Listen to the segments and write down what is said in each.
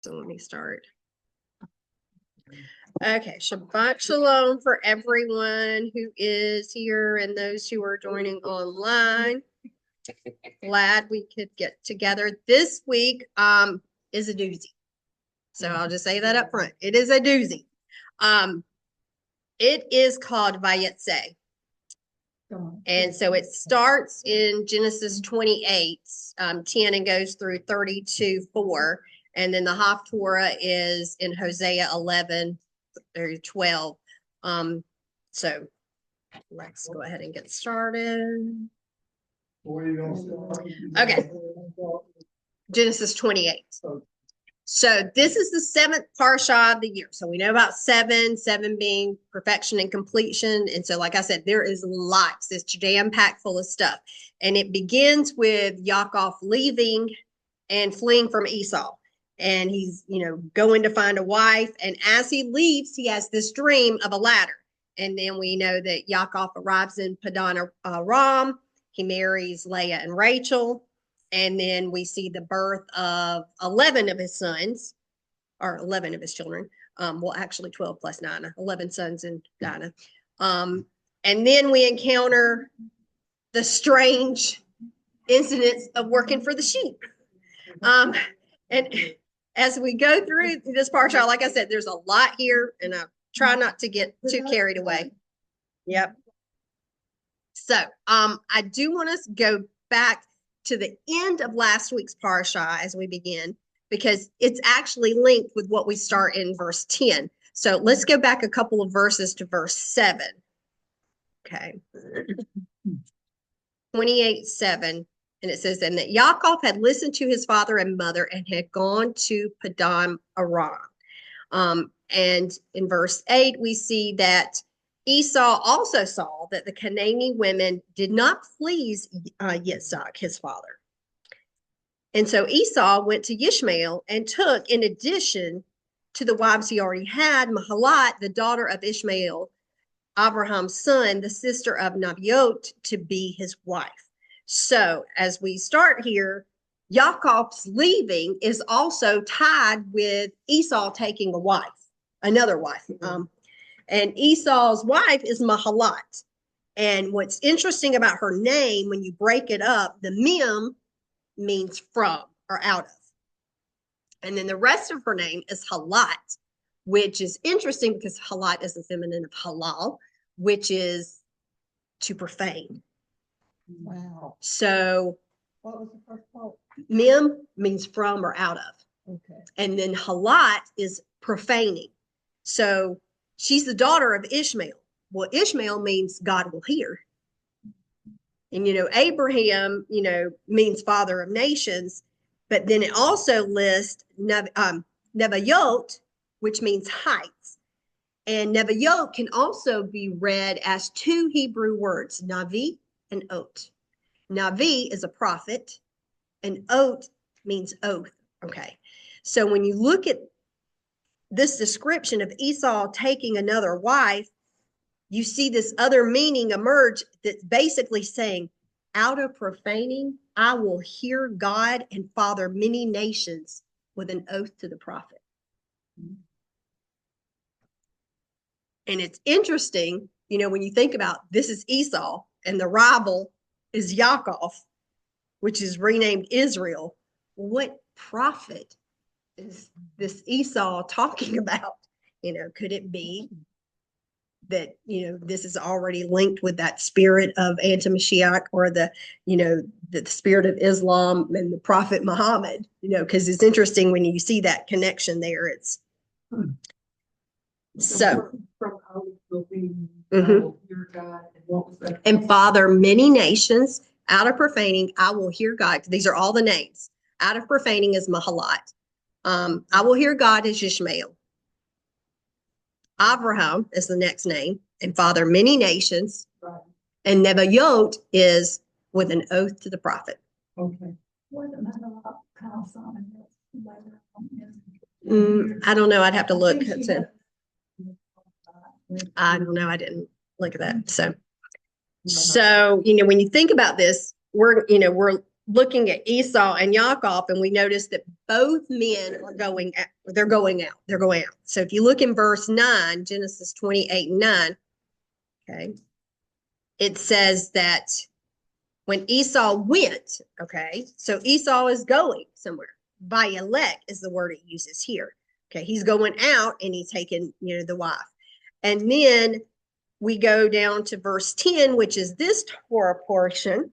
So let me start. Okay, Shabbat Shalom for everyone who is here and those who are joining online. Glad we could get together. This week is a doozy. So I'll just say that up front. It is a doozy. It is called Vayetze. And so it starts in Genesis 28, 10 and goes through 32, 4. And then the Haftorah is in Hosea 11 through 12. So let's go ahead and get started. Okay. Genesis 28. So this is the seventh Parsha of the year. So we know about seven being perfection and completion. And so, like I said, there is lots. It's jam-packed full of stuff. And it begins with Yaakov leaving and fleeing from Esau. And he's, going to find a wife. And as he leaves, he has this dream of a ladder. And then we know that Yaakov arrives in Padan Aram. He marries Leah and Rachel. And then we see the birth of 11 of his sons, or 11 of his children. Well, actually 12 plus 9, 11 sons and Dinah. And then we encounter the strange incidents of working for the sheep. And as we go through this parsha, like I said, there's a lot here, and I try not to get too carried away. Yep. So I do want us to go back to the end of last week's parsha as we begin, because it's actually linked with what we start in verse 10. So let's go back a couple of verses to verse 7. Okay. 28:7. And it says, and that Yaakov had listened to his father and mother and had gone to Padan Aram. And in verse 8, we see that Esau also saw that the Canaanite women did not please Yitzhak, his father. And so Esau went to Ishmael and took, in addition to the wives he already had, Mahalat, the daughter of Ishmael, Abraham's son, the sister of Nebaioth, to be his wife. So as we start here, Yaakov's leaving is also tied with Esau taking a wife, another wife. And Esau's wife is Mahalat. And what's interesting about her name, when you break it up, the mem means from or out of. And then the rest of her name is Halat, which is interesting because Halat is the feminine of halal, which is to profane. Wow. So what was the first part? Mem means from or out of. Okay. And then Halat is profaning. So she's the daughter of Ishmael. Well, Ishmael means God will hear. And, Abraham, means father of nations. But then it also lists Nebaioth, which means heights. And Nebaioth can also be read as two Hebrew words, Navi and Ot. Navi is a prophet, and Ot means oath. Okay. So when you look at this description of Esau taking another wife, you see this other meaning emerge that's basically saying, out of profaning, I will hear God and father many nations with an oath to the prophet. And it's interesting, when you think about this is Esau and the rival is Yaakov, which is renamed Israel. What prophet is this Esau talking about? Could it be that, this is already linked with that spirit of anti-Mashiach, or the spirit of Islam and the prophet Muhammad, because it's interesting when you see that connection there. It's so and father many nations, out of profaning, I will hear God. These are all the names. Out of profaning is Mahalat. I will hear God is Ishmael. Abraham is the next name, and father many nations. Right. And Nebaioth is with an oath to the prophet. Okay. I don't know. I'd have to look. I don't know. I didn't look at that. So when you think about this, we're looking at Esau and Yaakov, and we notice that both men are going out. They're going out. They're going out. So if you look in verse 9, Genesis 28:9, okay, it says that when Esau went, okay, so Esau is going somewhere. Vayelek is the word it uses here. Okay, he's going out and he's taking, the wife. And then we go down to verse 10, which is this Torah portion.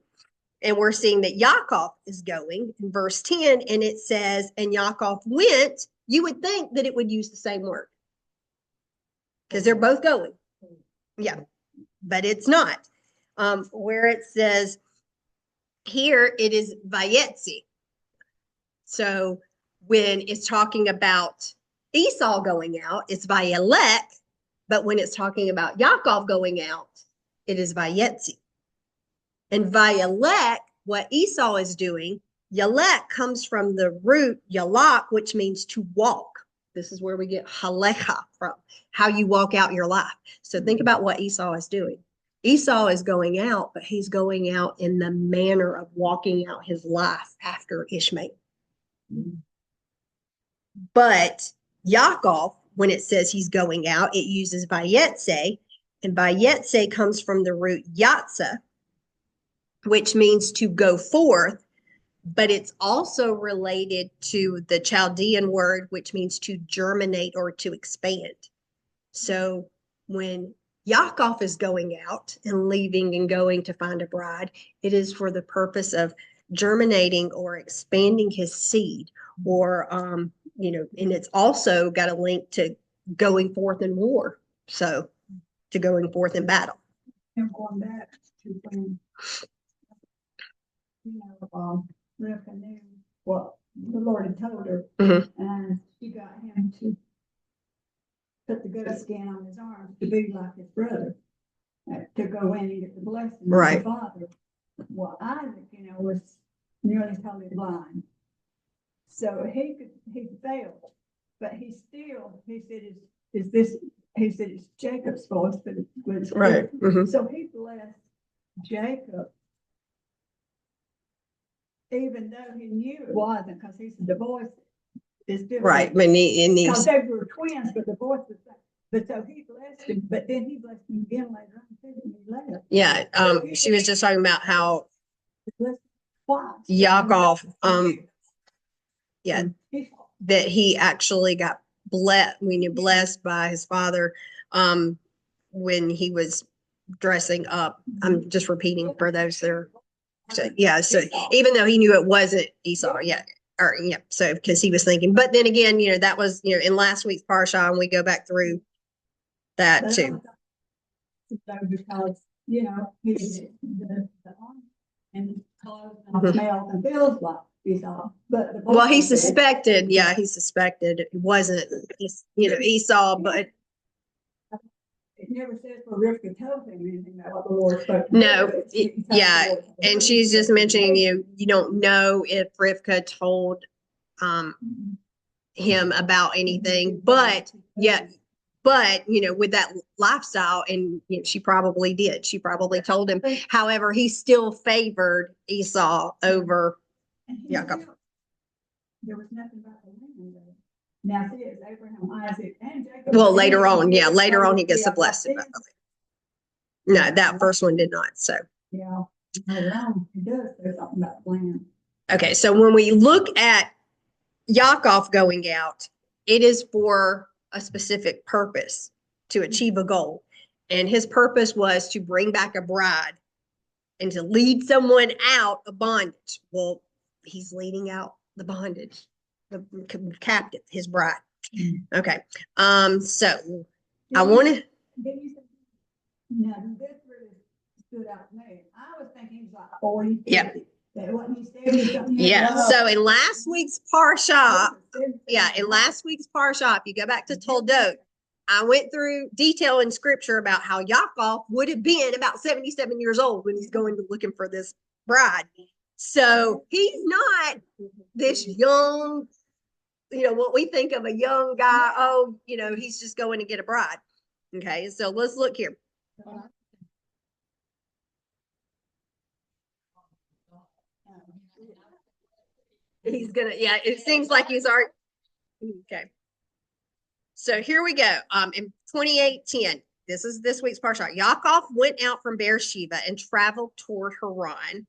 And we're seeing that Yaakov is going in verse 10, and it says, and Yaakov went. You would think that it would use the same word because they're both going. Yeah, but it's not. Where it says here, it is Vayetze. So when it's talking about Esau going out, it's Vayelek. But when it's talking about Yaakov going out, it is Vayetze. And Vayelek, what Esau is doing, Yalek comes from the root Yalak, which means to walk. This is where we get Halecha from, how you walk out your life. So think about what Esau is doing. Esau is going out, but he's going out in the manner of walking out his life after Ishmael. But Yaakov, when it says he's going out, it uses Vayetze, and Vayetze comes from the root Yatza, which means to go forth, but it's also related to the Chaldean word, which means to germinate or to expand. So when Yaakov is going out and leaving and going to find a bride, it is for the purpose of germinating or expanding his seed, or, and it's also got a link to going forth in war. So to going forth in battle. And going back to when, Rebecca knew what the Lord had told her, and she got him to put the goat skin on his arms to be like his brother, to go in and get the blessing of the father. Well, Isaac, was nearly totally blind, so he failed, but he said, "Is this?" He said, "It's Jacob's voice," but it was right. So he blessed Jacob, even though he knew it wasn't, because he said the voice is different. Right. Because they were twins, but the voice was the same. But so he blessed him, but then he blessed him again later on when he left. Yeah. She was just talking about how Twice. Yaakov, that he actually got blessed by his father when he was dressing up. I'm just repeating for those that are. So even though he knew it wasn't Esau, so because he was thinking, but then again, that was in last week's Parsha, and we go back through that too. Because he's the and clothes and smells and feels like Esau, but he suspected. Yeah, he suspected it wasn't Esau, but. It never says for Rivka told him anything about what the Lord spoke. No, and she's just mentioning you don't know if Rivka told him about anything, but with that lifestyle, and she probably did. She probably told him. However, he still favored Esau over Jacob. There was nothing about the land there. Now, see, it's Abraham, Isaac, and Jacob. Well, later on he gets a blessing. No, that first one did not. So yeah, later on he does say something about the land. Okay, so when we look at Yaakov going out, it is for a specific purpose, to achieve a goal, and his purpose was to bring back a bride and to lead someone out of bondage. Well, he's leading out the bondage, the captive, his bride. Okay. So I want to. No, this really stood out to me. I was thinking he was like 40, 50. Yeah. That wasn't he 70 something? Yeah. So in last week's Parsha, if you go back to Toldot, I went through detail in scripture about how Yaakov would have been about 77 years old when he's going to looking for this bride. So he's not this young, what we think of a young guy. Oh, he's just going to get a bride. Okay. So let's look here. He's gonna, yeah, it seems like he's already, okay. So here we go. In 28:10, this is this week's Parsha. Yaakov went out from Beersheba and traveled toward Haran.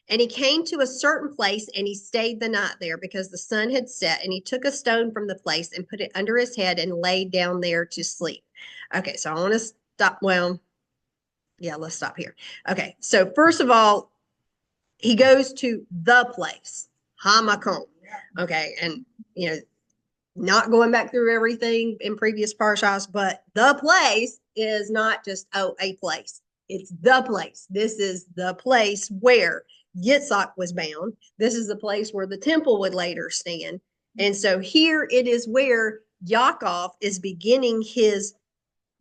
And he came to a certain place and he stayed the night there because the sun had set. And he took a stone from the place and put it under his head and laid down there to sleep. Okay, so I want to stop. Well, yeah, let's stop here. Okay, so first of all, he goes to the place, Hamakom. Okay, and not going back through everything in previous parshas, but the place is not just a place. It's the place. This is the place where Yitzhak was bound. This is the place where the temple would later stand. And so here it is where Yaakov is beginning his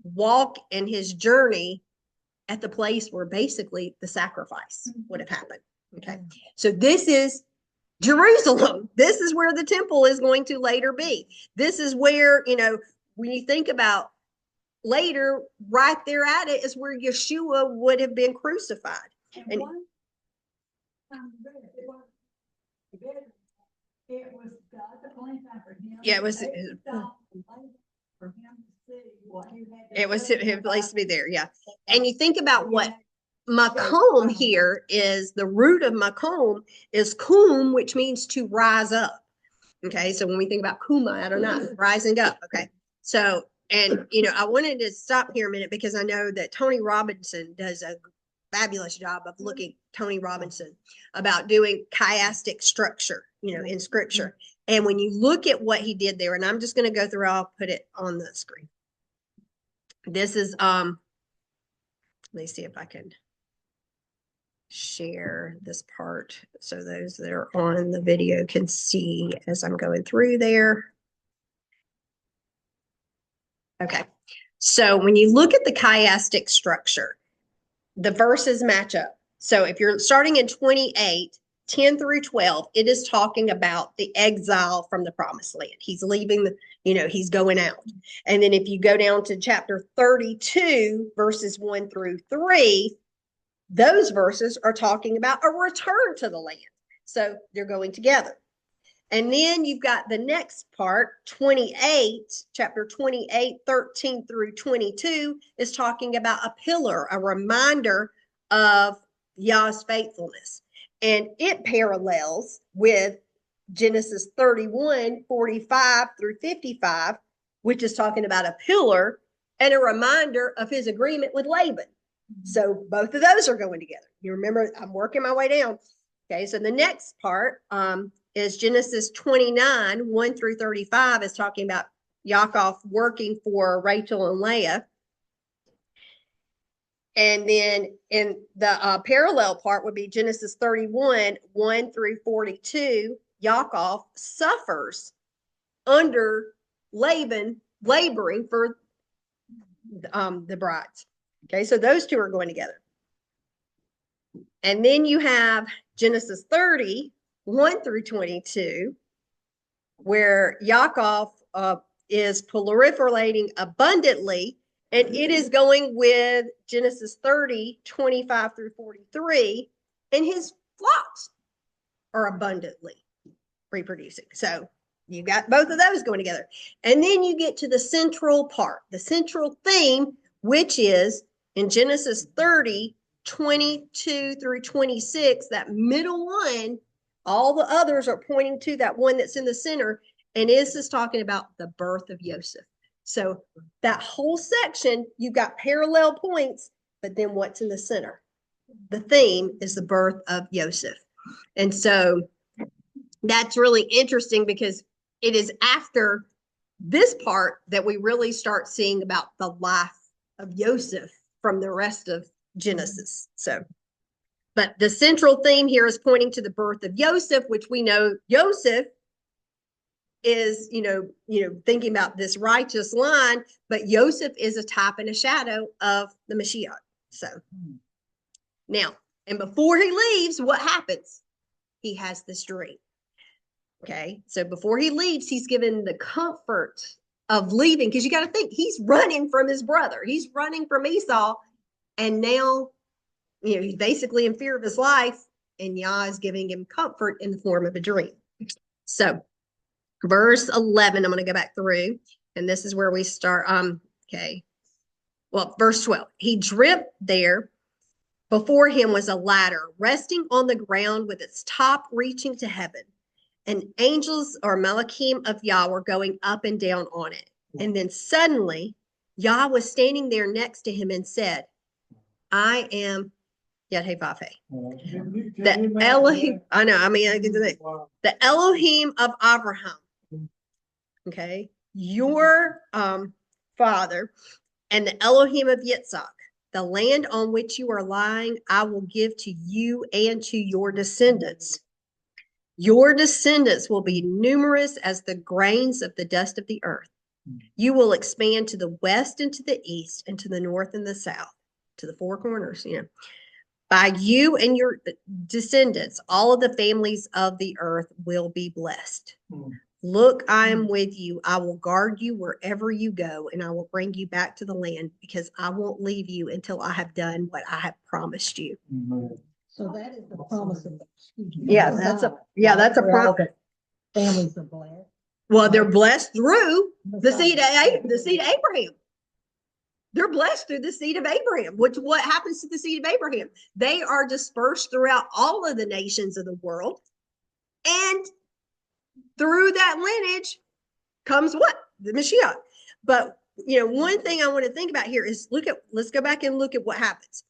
walk and his journey at the place where basically the sacrifice would have happened. Okay. So this is Jerusalem. This is where the temple is going to later be. This is where, when you think about later, right there at it is where Yeshua would have been crucified. And it was God's appointed time for him. Yeah, it was. It was his place to be there. Yeah. And you think about what Makom here is, the root of Makom is kum, which means to rise up. Okay. So when we think about kuma, I don't know, rising up. Okay. So, and, I wanted to stop here a minute because I know that Tony Robinson does a fabulous job of Tony Robinson, about doing chiastic structure, in scripture. And when you look at what he did there, and I'm just going to go through, I'll put it on the screen. This is, let me see if I can share this part so those that are on the video can see as I'm going through there. Okay. So when you look at the chiastic structure, the verses match up. So if you're starting in 28:10 through 12, it is talking about the exile from the promised land. He's leaving he's going out. And then if you go down to chapter 32, verses 1 through 3, those verses are talking about a return to the land. So they're going together. And then you've got the next part, chapter 28, 13 through 22, is talking about a pillar, a reminder of Yah's faithfulness. And it parallels with Genesis 31, 45 through 55, which is talking about a pillar and a reminder of his agreement with Laban. So both of those are going together. You remember, I'm working my way down. Okay, so the next part is Genesis 29, 1 through 35, is talking about Yaakov working for Rachel and Leah. And then in the parallel part would be Genesis 31, 1 through 42. Yaakov suffers under Laban, laboring for the brides. Okay, so those two are going together. And then you have Genesis 30, 1 through 22, where Yaakov is proliferating abundantly, and it is going with Genesis 30, 25 through 43, and his flocks are abundantly reproducing. So you got both of those going together. And then you get to the central part, the central theme, which is in Genesis 30, 22 through 26, that middle one. All the others are pointing to that one that's in the center. And this is talking about the birth of Joseph. So that whole section, you've got parallel points, but then what's in the center? The theme is the birth of Joseph. And so that's really interesting because it is after this part that we really start seeing about the life of Joseph from the rest of Genesis. So, but the central theme here is pointing to the birth of Joseph, which we know Joseph is, thinking about this righteous line, but Joseph is a type and a shadow of the Mashiach. So now, and before he leaves, what happens? He has this dream. Okay. So before he leaves, he's given the comfort of leaving, because you got to think he's running from his brother. He's running from Esau. And now, he's basically in fear of his life, and Yah is giving him comfort in the form of a dream. So verse 11, I'm going to go back through, and this is where we start. Okay. Well, verse 12, he dripped there. Before him was a ladder resting on the ground with its top reaching to heaven. And angels or malachim of Yah were going up and down on it. And then suddenly Yah was standing there next to him and said, I am Yad-Heh-Vav-Heh. The Elohim, I know, I mean, I get to that. The Elohim of Abraham. Okay. Your father and the Elohim of Yitzhak. The land on which you are lying, I will give to you and to your descendants. Your descendants will be numerous as the grains of the dust of the earth. You will expand to the west and to the east and to the north and the south, to the four corners, By you and your descendants, all of the families of the earth will be blessed. Look, I am with you. I will guard you wherever you go, and I will bring you back to the land because I won't leave you until I have done what I have promised you. So that is the promise of that's a promise. Families are blessed. Well, they're blessed through the seed of Abraham. They're blessed through the seed of Abraham. What happens to the seed of Abraham? They are dispersed throughout all of the nations of the world, and through that lineage comes what? The Mashiach. But, one thing I want to think about here is let's go back and look at what happens.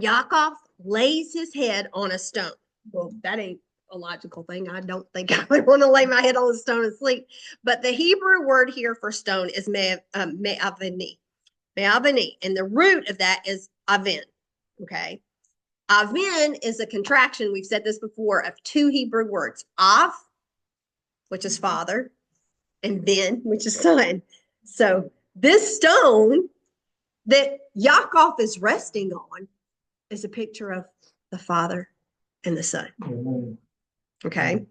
Yaakov lays his head on a stone. Well, that ain't a logical thing. I don't think I would want to lay my head on a stone and sleep. But the Hebrew word here for stone is me'aveni. Me'aveni. And the root of that is avin. Okay. Avin is a contraction, we've said this before, of two Hebrew words. Av, which is father, and Ben, which is son. So this stone that Yaakov is resting on is a picture of the father and the son. Okay.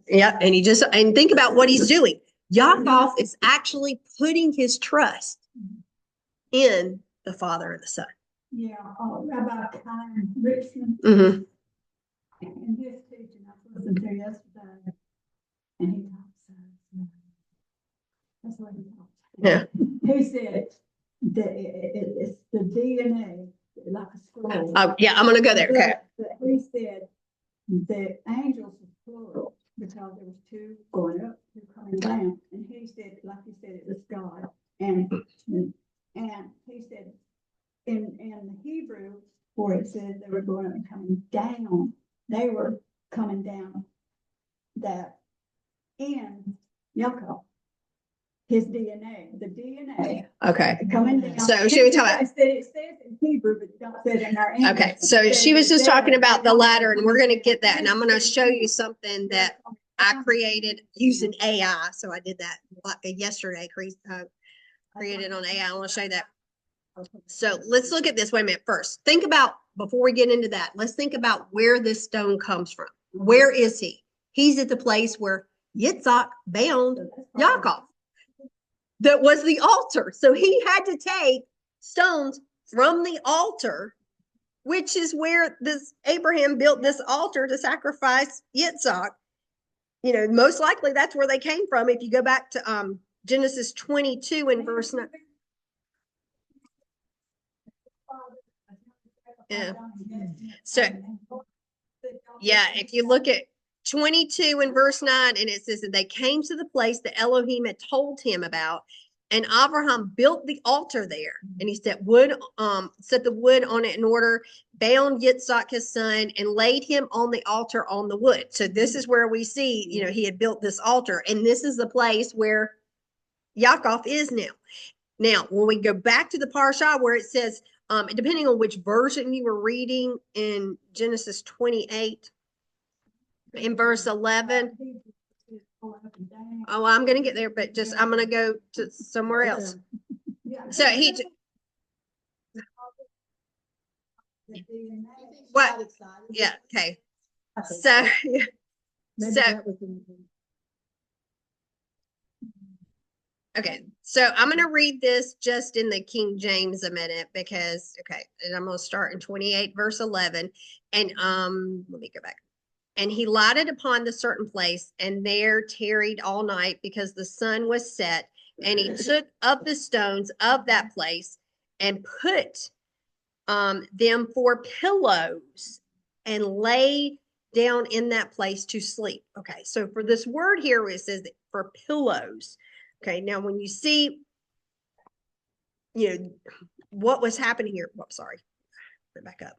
Yeah, and think about what he's doing. Yaakov is actually putting his trust in the father and the son. Yeah, Rabbi Chaim Richmond. Mm-hmm. In his teaching, I listened to yesterday, and he talks. That's what he talks. Yeah. He said that it's the DNA, like a scroll. Oh, yeah, I'm going to go there. Okay. But he said the angels was plural because there was two going up, two coming down, and he said, like he said, it was God, and he said in the Hebrew where it said they were going up and coming down, they were coming down that in Yaakov, his DNA, the DNA. Okay. Coming down. So she was talking. It says in Hebrew, but it don't say it in our English. Okay. So she was just talking about the ladder, and we're going to get that, and I'm going to show you something that I created using AI. So I did that yesterday. Created on AI. I want to show you that. So let's look at this. Wait a minute. First, think about, before we get into that, let's think about where this stone comes from. Where is he? He's at the place where Yitzhak bound Yaakov. That was the altar. So he had to take stones from the altar, which is where this Abraham built this altar to sacrifice Yitzhak. Most likely that's where they came from. If you go back to Genesis 22 and verse 9. Yeah. So, yeah, if you look at 22 and verse 9, and it says that they came to the place that Elohim had told him about, and Abraham built the altar there, and he set the wood on it in order, bound Yitzhak his son, and laid him on the altar on the wood. So this is where we see, he had built this altar, and this is the place where Yaakov is now. Now, when we go back to the Parsha where it says, depending on which version you were reading in Genesis 28, in verse 11. Oh, I'm going to get there, but I'm going to go to somewhere else. So what? Yeah. Okay. So, okay. So I'm going to read this just in the King James a minute and I'm going to start in 28 verse 11. And let me go back. And he lighted upon the certain place, and there tarried all night, because the sun was set. And he took of the stones of that place and put them for pillows, and lay down in that place to sleep. Okay, so for this word here, it says that for pillows. Okay, now when you see, what was happening here. Oh, sorry, put it back up.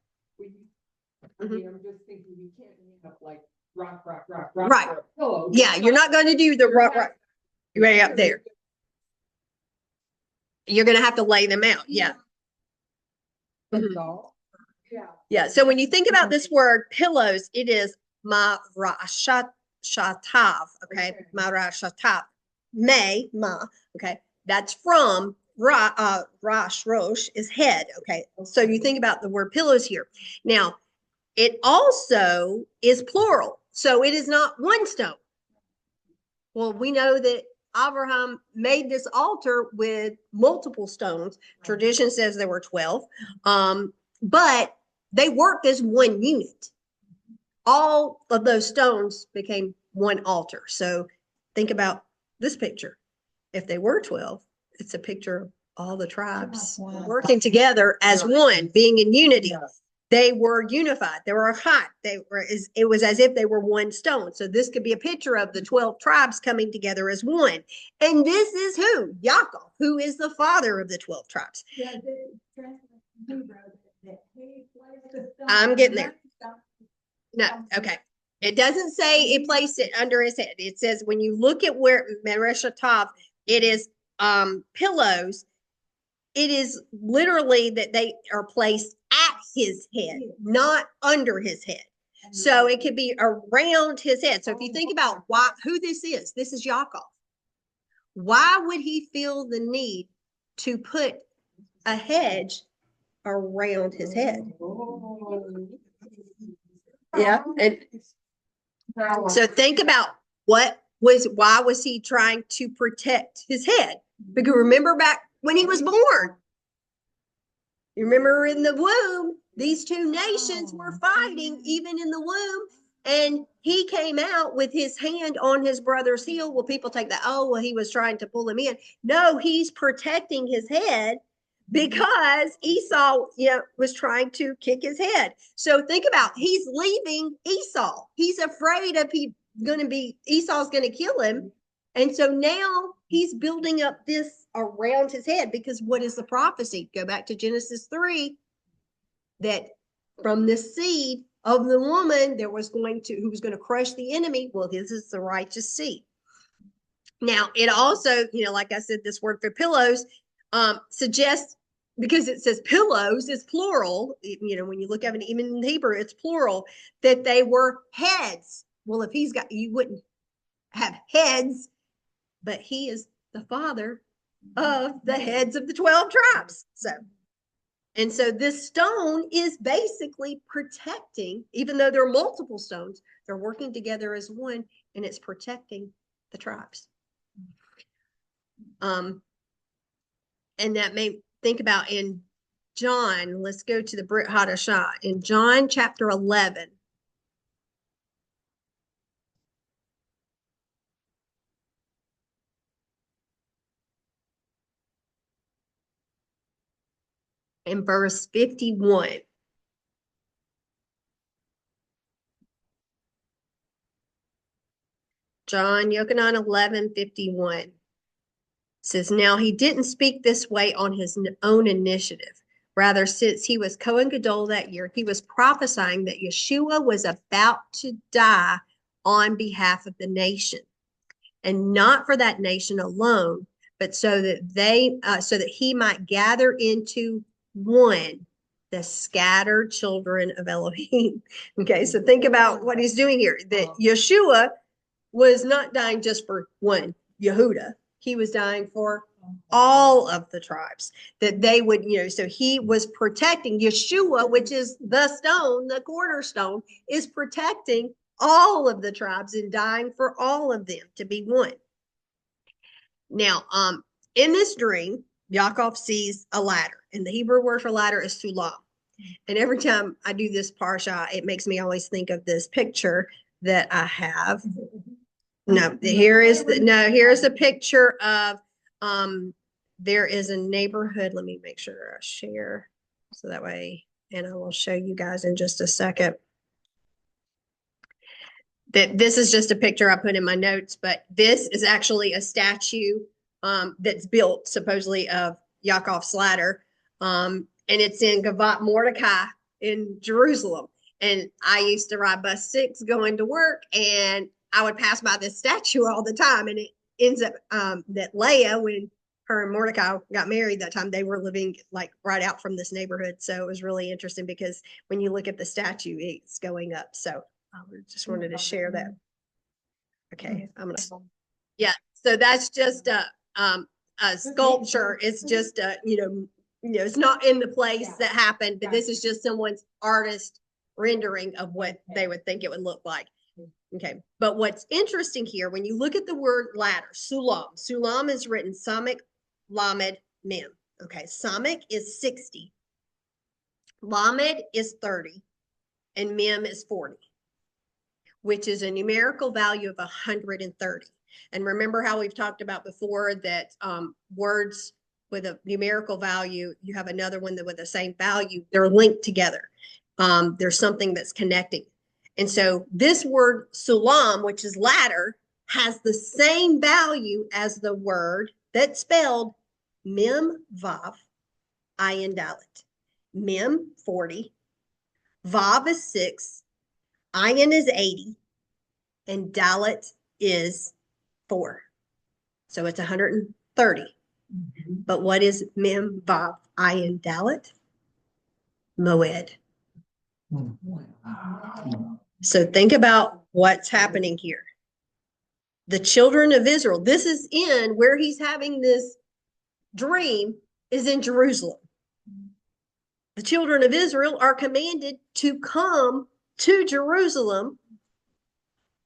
I mean, I'm just thinking you can't end up like rock, Right. for a pillow. Yeah, you're not going to do the rock way up there. You're going to have to lay them out. Yeah. Mhm. Yeah. Yeah. So when you think about this word pillows, it is marashatav. Okay. Marashatav. Ma. Okay. That's from rosh is head. Okay. So you think about the word pillows here. Now, it also is plural. So it is not one stone. Well, we know that Abraham made this altar with multiple stones. Tradition says there were 12. But they worked as one unit. All of those stones became one altar. So think about this picture. If they were 12, it's a picture of all the tribes working together as one, being in unity. They were unified. They were hot. It was as if they were one stone. So this could be a picture of the 12 tribes coming together as one. And this is who? Yaakov, who is the father of the 12 tribes. I'm getting there. No, okay. It doesn't say it placed it under his head. It says when you look at where Bereshit, it is pillows. It is literally that they are placed at his head, not under his head. So it could be around his head. So if you think about who this is Yaakov. Why would he feel the need to put a hedge around his head? Yeah. And so think about why was he trying to protect his head? Because remember back when he was born. You remember in the womb, these two nations were fighting even in the womb. And he came out with his hand on his brother's heel. Well, people take that, oh, well, he was trying to pull him in. No, he's protecting his head because Esau, was trying to kick his head. So think about, he's leaving Esau. He's afraid of Esau's going to kill him. And so now he's building up this around his head, because what is the prophecy? Go back to Genesis 3, that from the seed of the woman, who was going to crush the enemy. Well, this is the righteous seed. Now, it also, like I said, this word for pillows suggests, because it says pillows is plural, when you look at it, even in Hebrew, it's plural, that they were heads. Well, if you wouldn't have heads, but he is the father of the heads of the 12 tribes. So this stone is basically protecting, even though there are multiple stones, they're working together as one, and it's protecting the tribes. And that may think about in John, let's go to the Brit Hadashah, in John chapter 11. In verse 51. John Yochanan 11:51 says, now he didn't speak this way on his own initiative. Rather, since he was Kohen Gadol that year, he was prophesying that Yeshua was about to die on behalf of the nation, and not for that nation alone, but so that he might gather into one the scattered children of Elohim. Okay, so think about what he's doing here. That Yeshua was not dying just for one Yehuda. He was dying for all of the tribes, that they would, so he was protecting Yeshua, which is the stone, the cornerstone, is protecting all of the tribes and dying for all of them to be one. Now, in this dream, Yaakov sees a ladder, and the Hebrew word for ladder is sulam. And every time I do this parsha, it makes me always think of this picture that I have. No, here's a picture of, there is a neighborhood. Let me make sure I share so that way, and I will show you guys in just a second. That this is just a picture I put in my notes, but this is actually a statue that's built supposedly of Yaakov's ladder. And it's in Gavat Mordecai in Jerusalem. And I used to ride bus 6 going to work, and I would pass by this statue all the time. And it ends up that Leah, when her and Mordecai got married that time, they were living like right out from this neighborhood. So it was really interesting because when you look at the statue, it's going up. So I just wanted to share that. Okay, yeah. So that's just a sculpture. It's just it's not in the place that happened, but this is just someone's artist rendering of what they would think it would look like. Okay, but what's interesting here, when you look at the word ladder, sulam is written Samik, Lamed, Mem. Okay, Samik is 60, Lamed is 30, and Mem is 40. Which is a numerical value of 130. And remember how we've talked about before that words with a numerical value, you have another one that with the same value, they're linked together. There's something that's connecting. And so this word sulam, which is ladder, has the same value as the word that's spelled mem vav ayin dalet. Mem 40, vav is 6, ayin is 80, and dalet is 4. So it's 130. Mm-hmm. But what is mem vav ayin dalet? Moed. Mm-hmm. So think about what's happening here. The children of Israel, this is in where he's having this dream, is in Jerusalem. The children of Israel are commanded to come to Jerusalem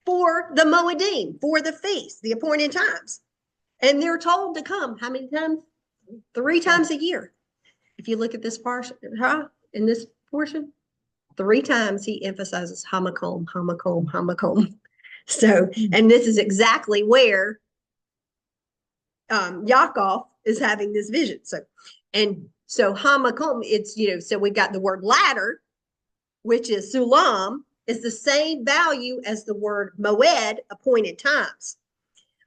for the Moedim, for the feast, the appointed times. And they're told to come how many times? 3 times a year. If you look at this Parsha, in this portion, 3 times he emphasizes hamakom, hamakom, hamakom. So, and this is exactly where Yaakov is having this vision. So hamakom, it's, so we've got the word ladder, which is sulam, is the same value as the word moed, appointed times.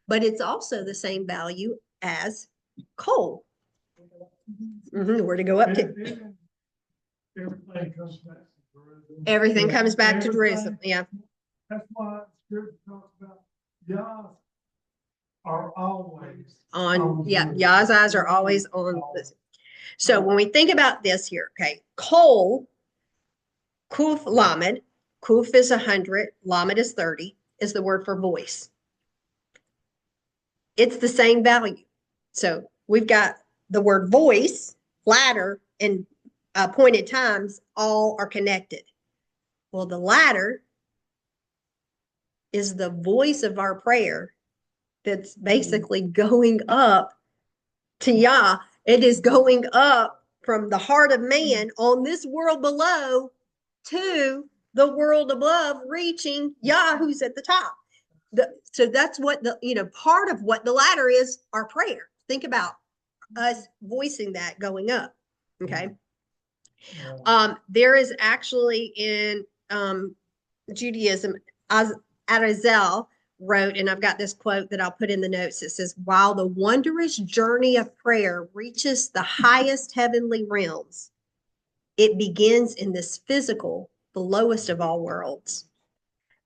But it's also the same value as coal. Mm-hmm. Where to go up to. Everything comes back to Jerusalem. Everything comes back to Jerusalem. Yeah. That's why Scripture talks about Yah's are always on. Yeah, Yah's eyes are always on this. So when we think about this here, okay, coal, kuf lamed, kuf is 100, lamed is 30, is the word for voice. It's the same value. So we've got the word voice, ladder, and appointed times all are connected. Well, the ladder is the voice of our prayer that's basically going up to Yah. It is going up from the heart of man on this world below to the world above, reaching Yah who's at the top. So that's what part of what the ladder is, our prayer. Think about us voicing that going up. Okay. There is actually in Judaism, Arizal wrote, and I've got this quote that I'll put in the notes. It says, while the wondrous journey of prayer reaches the highest heavenly realms, it begins in this physical, the lowest of all worlds.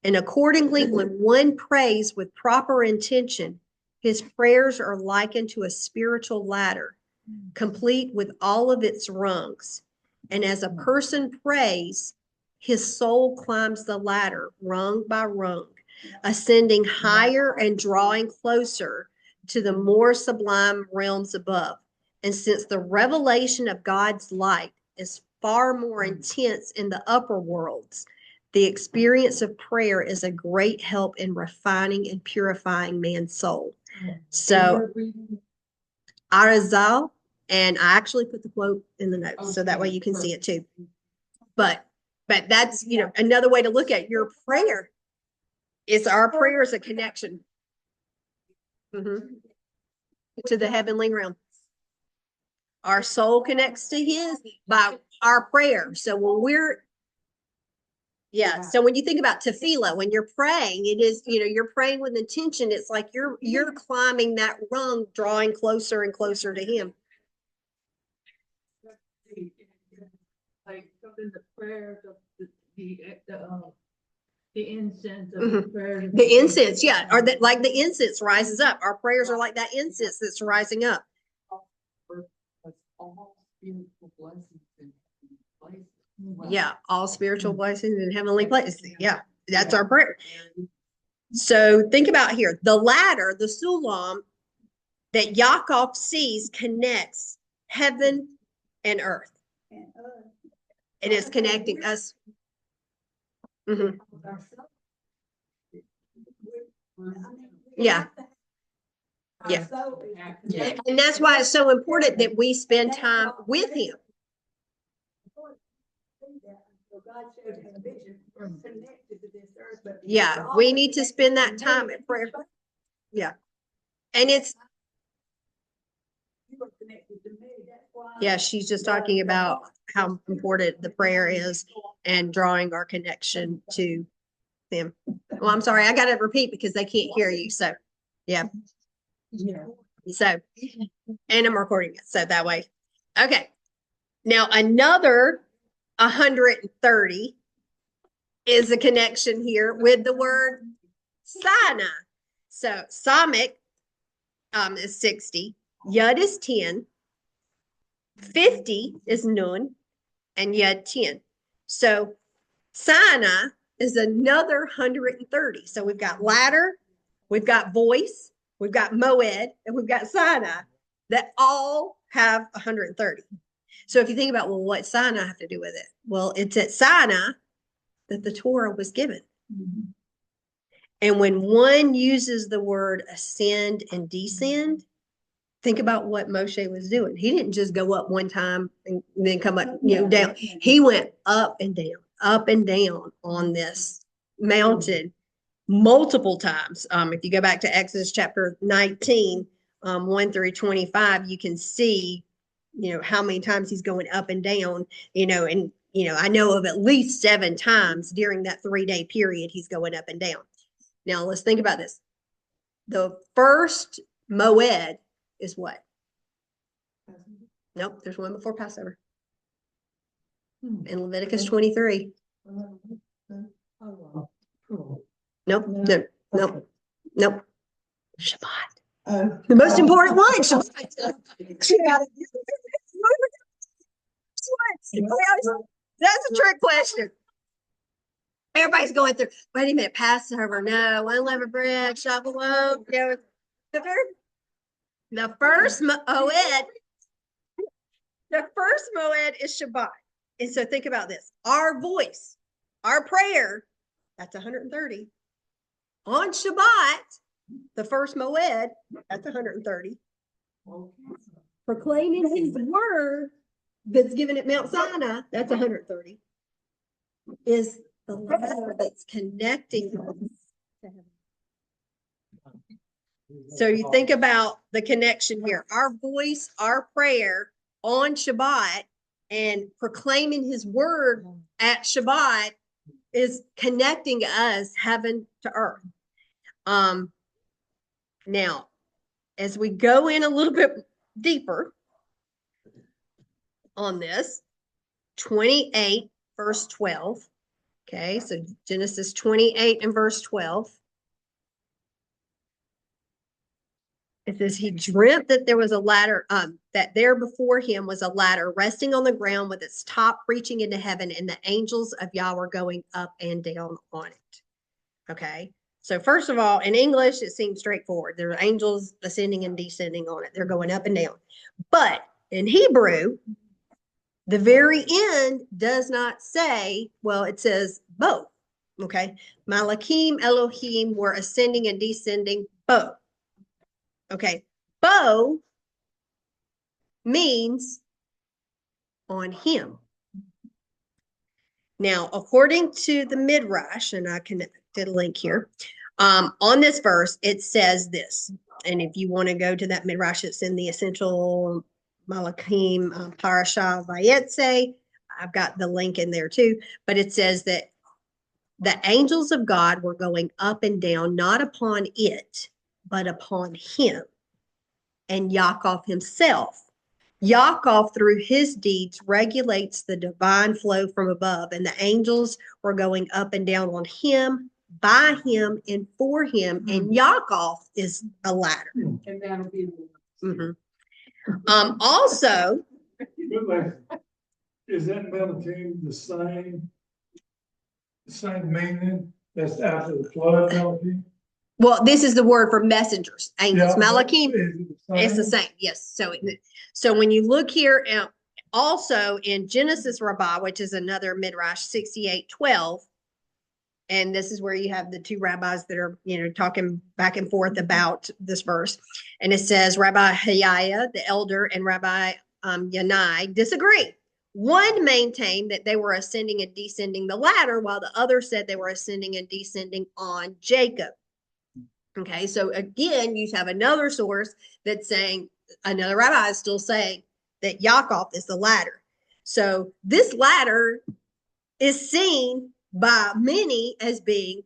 And accordingly, when one prays with proper intention, his prayers are likened to a spiritual ladder, complete with all of its rungs. And as a person prays, his soul climbs the ladder, rung by rung, ascending higher and drawing closer to the more sublime realms above. And since the revelation of God's light is far more intense in the upper worlds, the experience of prayer is a great help in refining and purifying man's soul. So, Arizal, and I actually put the quote in the notes so that way you can see it too. But that's, another way to look at your prayer. It's our prayer is a connection. To the heavenly realm. Our soul connects to his by our prayer. So so when you think about tefillah, when you're praying, it is, you're praying with intention. It's like you're climbing that rung, drawing closer and closer to him. Like something, the prayers of the incense of the prayers. The incense, yeah, or that, like the incense rises up. Our prayers are like that incense that's rising up. All spiritual blessings in places. Yeah, all spiritual blessings in heavenly places. Yeah, that's our prayer. So think about here, the ladder, the sulam that Yaakov sees connects heaven and earth. It is connecting us. Yeah. Yeah. And that's why it's so important that we spend time with him. Yeah, we need to spend that time in prayer. Yeah. And it's, yeah, she's just talking about how important the prayer is and drawing our connection to them. Well, I'm sorry, I got to repeat because they can't hear you. So, yeah. So, and I'm recording it. So that way. Okay. Now, another 130 is a connection here with the word Sinai. So, Samik is 60. Yud is 10. 50 is Nun. And Yud 10. So, Sinai is another 130. So, we've got ladder, we've got voice, we've got Moed, and we've got Sinai that all have 130. So if you think about, well, what Sinai have to do with it? Well, it's at Sinai that the Torah was given. And when one uses the word ascend and descend, think about what Moshe was doing. He didn't just go up one time and then come up, down. He went up and down on this mountain multiple times. If you go back to Exodus chapter 19, 1 through 25, you can see, how many times he's going up and down, and, I know of at least 7 times during that 3-day period, he's going up and down. Now let's think about this. The first Moed is what? Nope, there's one before Passover. In Leviticus 23. Nope. Shabbat. The most important one, Shabbat. That's a trick question. Everybody's going through, wait a minute, Passover, no, unleavened bread, Shabbat. The first Moed is Shabbat. And so think about this. Our voice, our prayer, that's 130. On Shabbat, the first Moed, that's 130. Proclaiming his word that's given at Mount Sinai, that's 130. Is the ladder that's connecting us to heaven. So you think about the connection here. Our voice, our prayer on Shabbat and proclaiming his word at Shabbat is connecting us heaven to earth. Now, as we go in a little bit deeper on this, 28 verse 12. Okay, so Genesis 28 and verse 12. It says he dreamt that there was a ladder, that there before him was a ladder resting on the ground with its top reaching into heaven and the angels of Yahweh going up and down on it. Okay, so first of all, in English, it seems straightforward. There are angels ascending and descending on it. They're going up and down. But in Hebrew, the very end does not say, well, it says both. Okay, Malakim Elohim were ascending and descending both. Okay, bo means on him. Now, according to the Midrash, and I can did a link here. On this verse, it says this, and if you want to go to that midrash, it's in the essential Malachim Parsha Vayetze. I've got the link in there too, but it says that the angels of God were going up and down, not upon it, but upon him and Yaakov himself. Yaakov, through his deeds, regulates the divine flow from above, and the angels were going up and down on him, by him, and for him. And Yaakov is a ladder. And that'll be. Mhm. Also, But like, is that Malachi the same meaning that's after the flood, Malachi? well, this is the word for messengers, angels. Yeah, Malachim, is it the it's the same. Yes. So when you look here, also in Genesis Rabbah, which is another midrash, 68:12, and this is where you have the two rabbis that are, talking back and forth about this verse. And it says, Rabbi Hayaya, the elder, and Rabbi Yanai disagree. One maintained that they were ascending and descending the ladder, while the other said they were ascending and descending on Jacob. Okay, so again, you have another source that's saying, another rabbi is still saying that Yaakov is the ladder. So this ladder is seen by many as being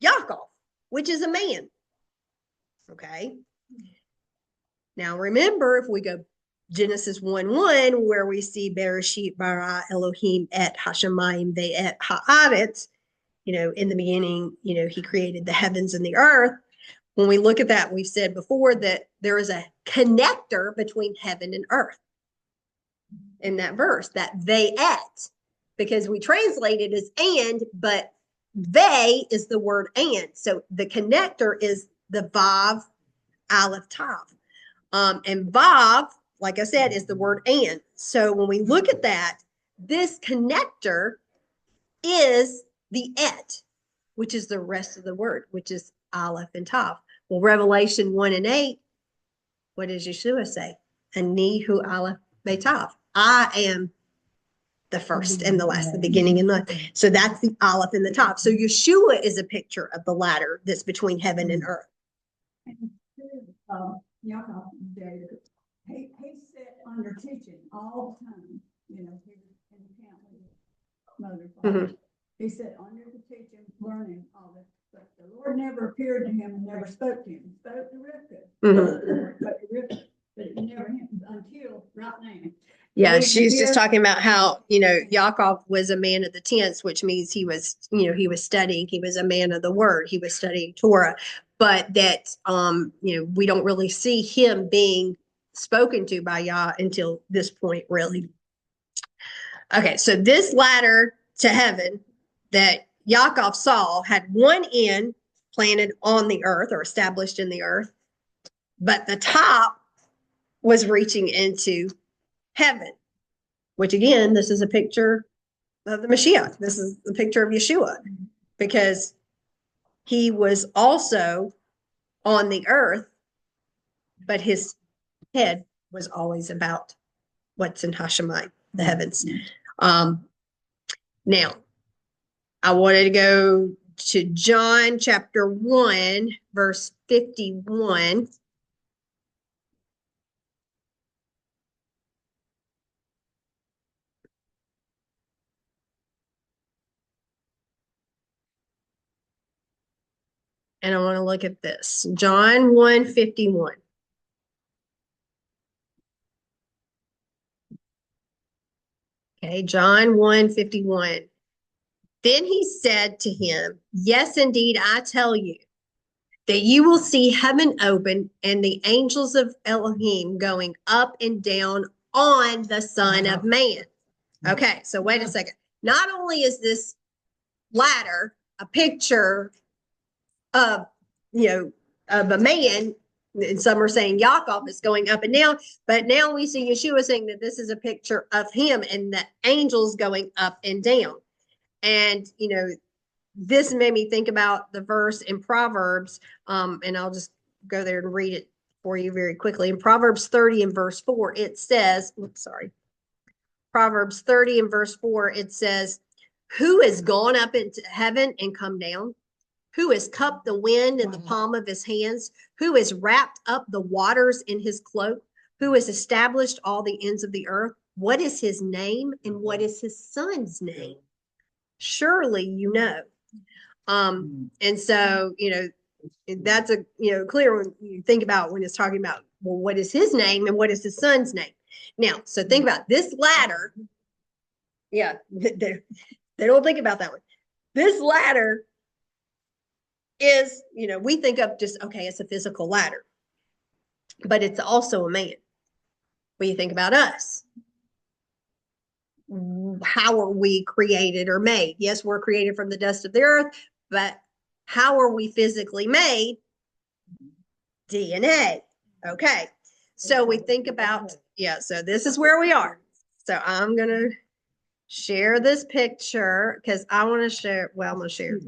Yaakov, which is a man. Okay. Now remember, if we go Genesis 1:1, where we see Bereshit bara Elohim et hashamayim ve'et haaretz, in the beginning, he created the heavens and the earth. When we look at that, we've said before that there is a connector between heaven and earth in that verse, that Vayetze, because we translate it as and, but they is the word and. So the connector is the Vav, Aleph, Tav. And Vav, like I said, is the word and. So when we look at that, this connector is the et, which is the rest of the word, which is Aleph and Tav. Well, Revelation 1:8, what does Yeshua say? Ani hu Aleph Betav. I am the first and the last, the beginning and the. So that's the Aleph and the Tav. So Yeshua is a picture of the ladder that's between heaven and earth. Yaakov, he sat under teaching all the time. He was in the camp with his mother. Mhm. He sat under the teaching, learning all this. But the Lord never appeared to him and never spoke to him. He spoke to Rivka. But never him until right now. Yeah, she's just talking about how, Yaakov was a man of the tents, which means he was, he was studying, he was a man of the word, he was studying Torah, but that, we don't really see him being spoken to by Yah until this point, really. Okay, so this ladder to heaven that Yaakov saw had one end planted on the earth or established in the earth, but the top was reaching into heaven, which again, this is a picture of the Mashiach. This is the picture of Yeshua, because he was also on the earth, but his head was always about what's in Hashemayim, the heavens. Now, I wanted to go to John chapter 1, verse 51. And I want to look at this. John 1:51. Okay, John 1:51. Then he said to him, yes, indeed, I tell you that you will see heaven open and the angels of Elohim going up and down on the Son of Man. Okay, so wait a second. Not only is this ladder a picture of, of a man, and some are saying Yaakov is going up and down, but now we see Yeshua saying that this is a picture of him and the angels going up and down. And, this made me think about the verse in Proverbs, and I'll just go there and read it for you very quickly. In Proverbs 30 and verse 4, it says, Proverbs 30 and verse 4, it says, who has gone up into heaven and come down? who has cupped the wind in the palm of his hands, who has wrapped up the waters in his cloak, who has established all the ends of the earth. What is his name and what is his son's name? Surely you know. And so, that's clear when you think about when it's talking about, well, what is his name and what is his son's name? Now, so think about this ladder. Yeah, they don't think about that one. This ladder is, we think of just, okay, it's a physical ladder, but it's also a man. When you think about us, how are we created or made? Yes, we're created from the dust of the earth, but how are we physically made? DNA. Okay. So we think about, so this is where we are. So I'm going to share this picture because I want to share, I'm going to share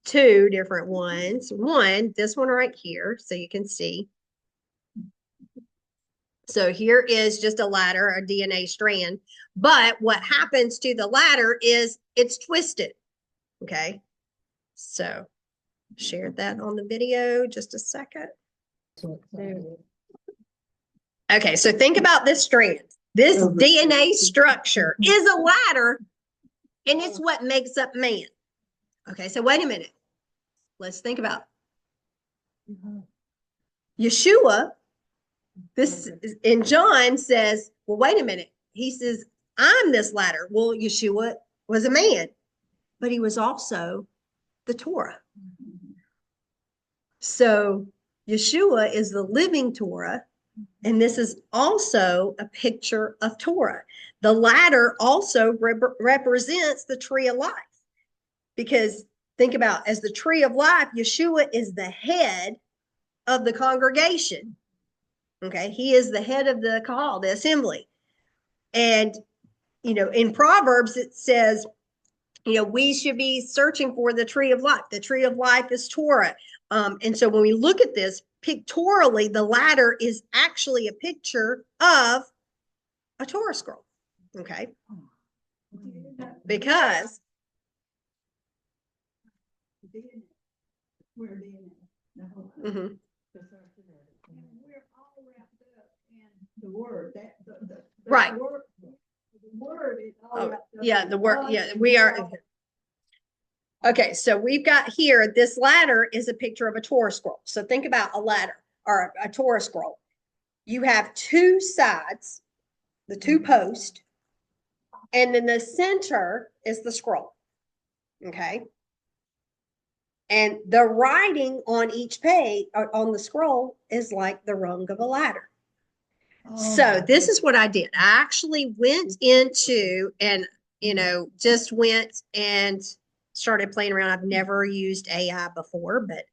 two different ones. One, this one right here, so you can see. So here is just a ladder, a DNA strand. But what happens to the ladder is it's twisted. Okay. So shared that on the video. Just a second. Okay. So think about this strand. This DNA structure is a ladder, and it's what makes up man. Okay. So wait a minute. Let's think about Yeshua. This in John says, well, wait a minute. He says, I'm this ladder. Well, Yeshua was a man, but he was also the Torah. So Yeshua is the living Torah, and this is also a picture of Torah. The ladder also represents the tree of life, because think about, as the tree of life, Yeshua is the head of the congregation. Okay, he is the head of the call, the assembly. And, in Proverbs, it says, we should be searching for the tree of life. The tree of life is Torah. And so when we look at this pictorially, the ladder is actually a picture of a Torah scroll. Okay. Because we're DNA. mm-hmm. We're all wrapped up in the word. Right. The word is all wrapped up. Yeah, the word. Yeah, we are. Okay, so we've got here, this ladder is a picture of a Torah scroll. So think about a ladder or a Torah scroll. You have two sides, the two posts, and then the center is the scroll. Okay. And the writing on each page, on the scroll, is like the rung of a ladder. So this is what I did. I actually went into and, just went and started playing around. I've never used AI before, but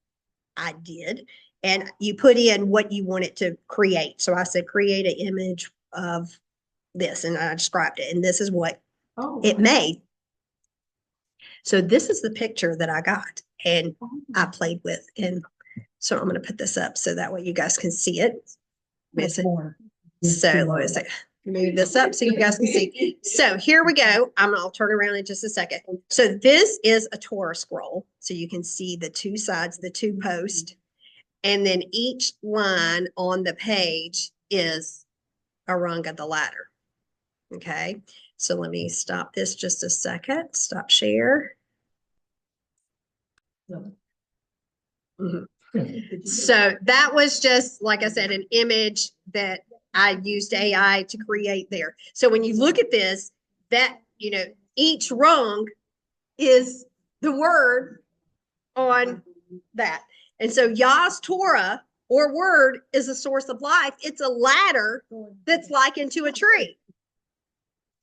I did. And you put in what you want it to create. So I said, create an image of this, and I described it. And this is what it made. So this is the picture that I got and I played with. And so I'm going to put this up so that way you guys can see it. So let me move this up so you guys can see. So here we go. I'll turn around in just a second. So this is a Torah scroll. So you can see the two sides, the two posts, and then each line on the page is a rung of the ladder. Okay. So let me stop this just a second. Stop share. Mm-hmm. So that was just, like I said, an image that I used AI to create there. So when you look at this, that, each rung is the word on that. And so Yah's Torah or word is a source of life. It's a ladder that's likened to a tree.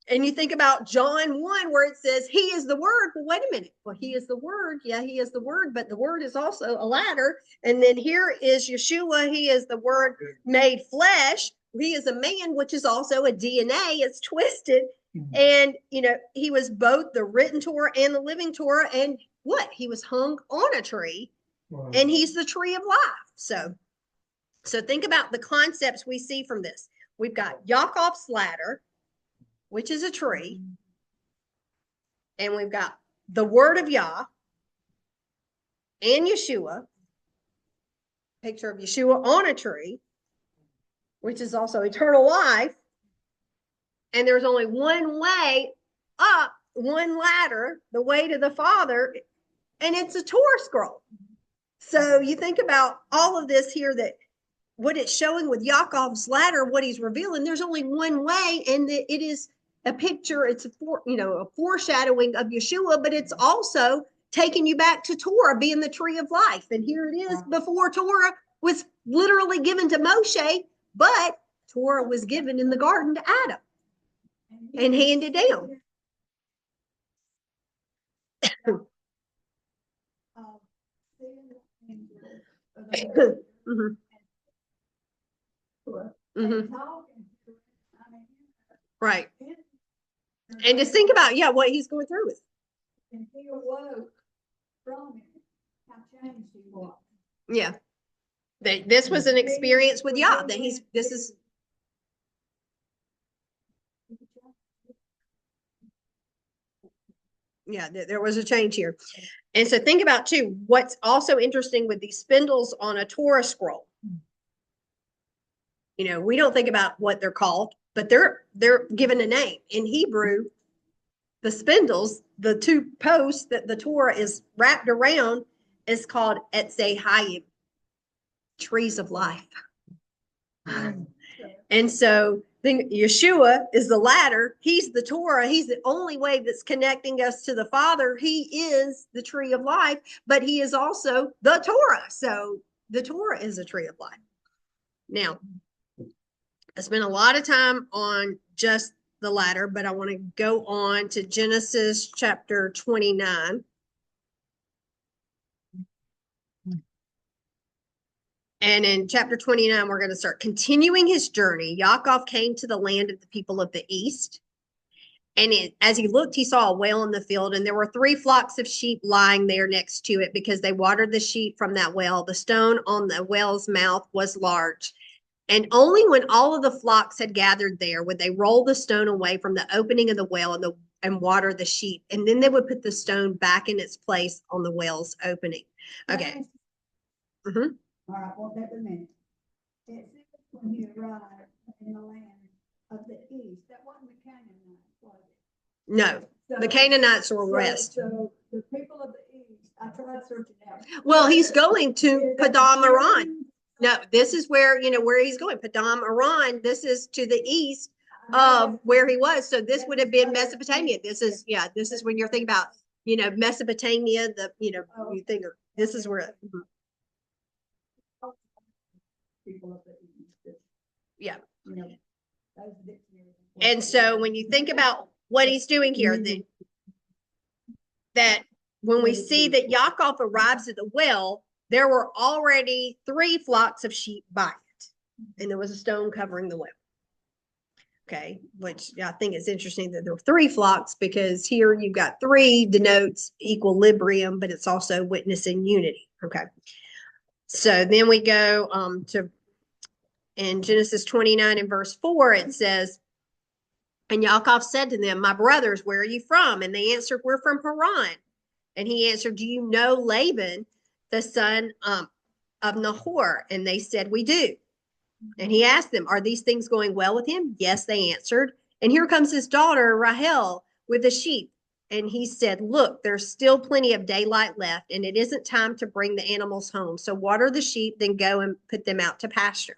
And you think about John 1 where it says he is the word. Well, wait a minute. Well, he is the word. Yeah, he is the word, but the word is also a ladder. And then here is Yeshua. He is the word made flesh. He is a man, which is also a DNA. It's twisted. And, he was both the written Torah and the living Torah. And what? He was hung on a tree. Wow. And he's the tree of life. So think about the concepts we see from this. We've got Yaakov's ladder, which is a tree. And we've got the word of Yah, and Yeshua, picture of Yeshua on a tree, which is also eternal life. And there's only one way up, one ladder, the way to the Father, and it's a Torah scroll. So you think about all of this here, that what it's showing with Yaakov's ladder, what he's revealing, there's only one way, and it is a picture, it's a foreshadowing of Yeshua, but it's also taking you back to Torah being the tree of life. And here it is before Torah was literally given to Moshe, but Torah was given in the garden to Adam and handed down. Mhm. Mhm. Right. And just think about, what he's going through with. And he awoke from it, how changed he was. Yeah. This was an experience with Yah, that this is. Yeah, there was a change here. And so think about too, what's also interesting with these spindles on a Torah scroll. We don't think about what they're called, but they're given a name. In Hebrew, the spindles, the two posts that the Torah is wrapped around, is called Etzei Hayim, trees of life. And so Yeshua is the ladder. He's the Torah. He's the only way that's connecting us to the Father. He is the tree of life, but he is also the Torah. So the Torah is a tree of life. Now, I spent a lot of time on just the ladder, but I want to go on to Genesis chapter 29. And in chapter 29, we're going to start continuing his journey. Yaakov came to the land of the people of the east. And as he looked, he saw a well in the field, and there were 3 flocks of sheep lying there next to it, because they watered the sheep from that well. The stone on the well's mouth was large. And only when all of the flocks had gathered there would they roll the stone away from the opening of the well and water the sheep. And then they would put the stone back in its place on the well's opening. Okay. Mm-hmm. All right, well, wait a minute. It says when he arrived in the land of the east, that wasn't the Canaanites, was it? No, the Canaanites were west. So the people of the east, I tried searching out. Well, he's going to Padam Aram. No, this is where, where he's going. Padam Aram, this is to the east of where he was. So this would have been Mesopotamia. This is when you're thinking about, Mesopotamia, you think this is where. People of the east. Yeah. And so when you think about what he's doing here, that when we see that Yaakov arrives at the well, there were already 3 flocks of sheep by it, and there was a stone covering the well. Okay, which I think is interesting that there were 3 flocks, because here you've got 3 denotes equilibrium, but it's also witnessing unity. Okay, so then we go to in Genesis 29 and verse 4, it says, and Yaakov said to them, "My brothers, where are you from?" And they answered, "We're from Haran." And he answered, "Do you know Laban, the son of Nahor?" And they said, "We do." And he asked them, "Are these things going well with him?" "Yes," they answered. "And here comes his daughter Rahel with the sheep." And he said, "Look, there's still plenty of daylight left, and it isn't time to bring the animals home. So water the sheep, then go and put them out to pasture."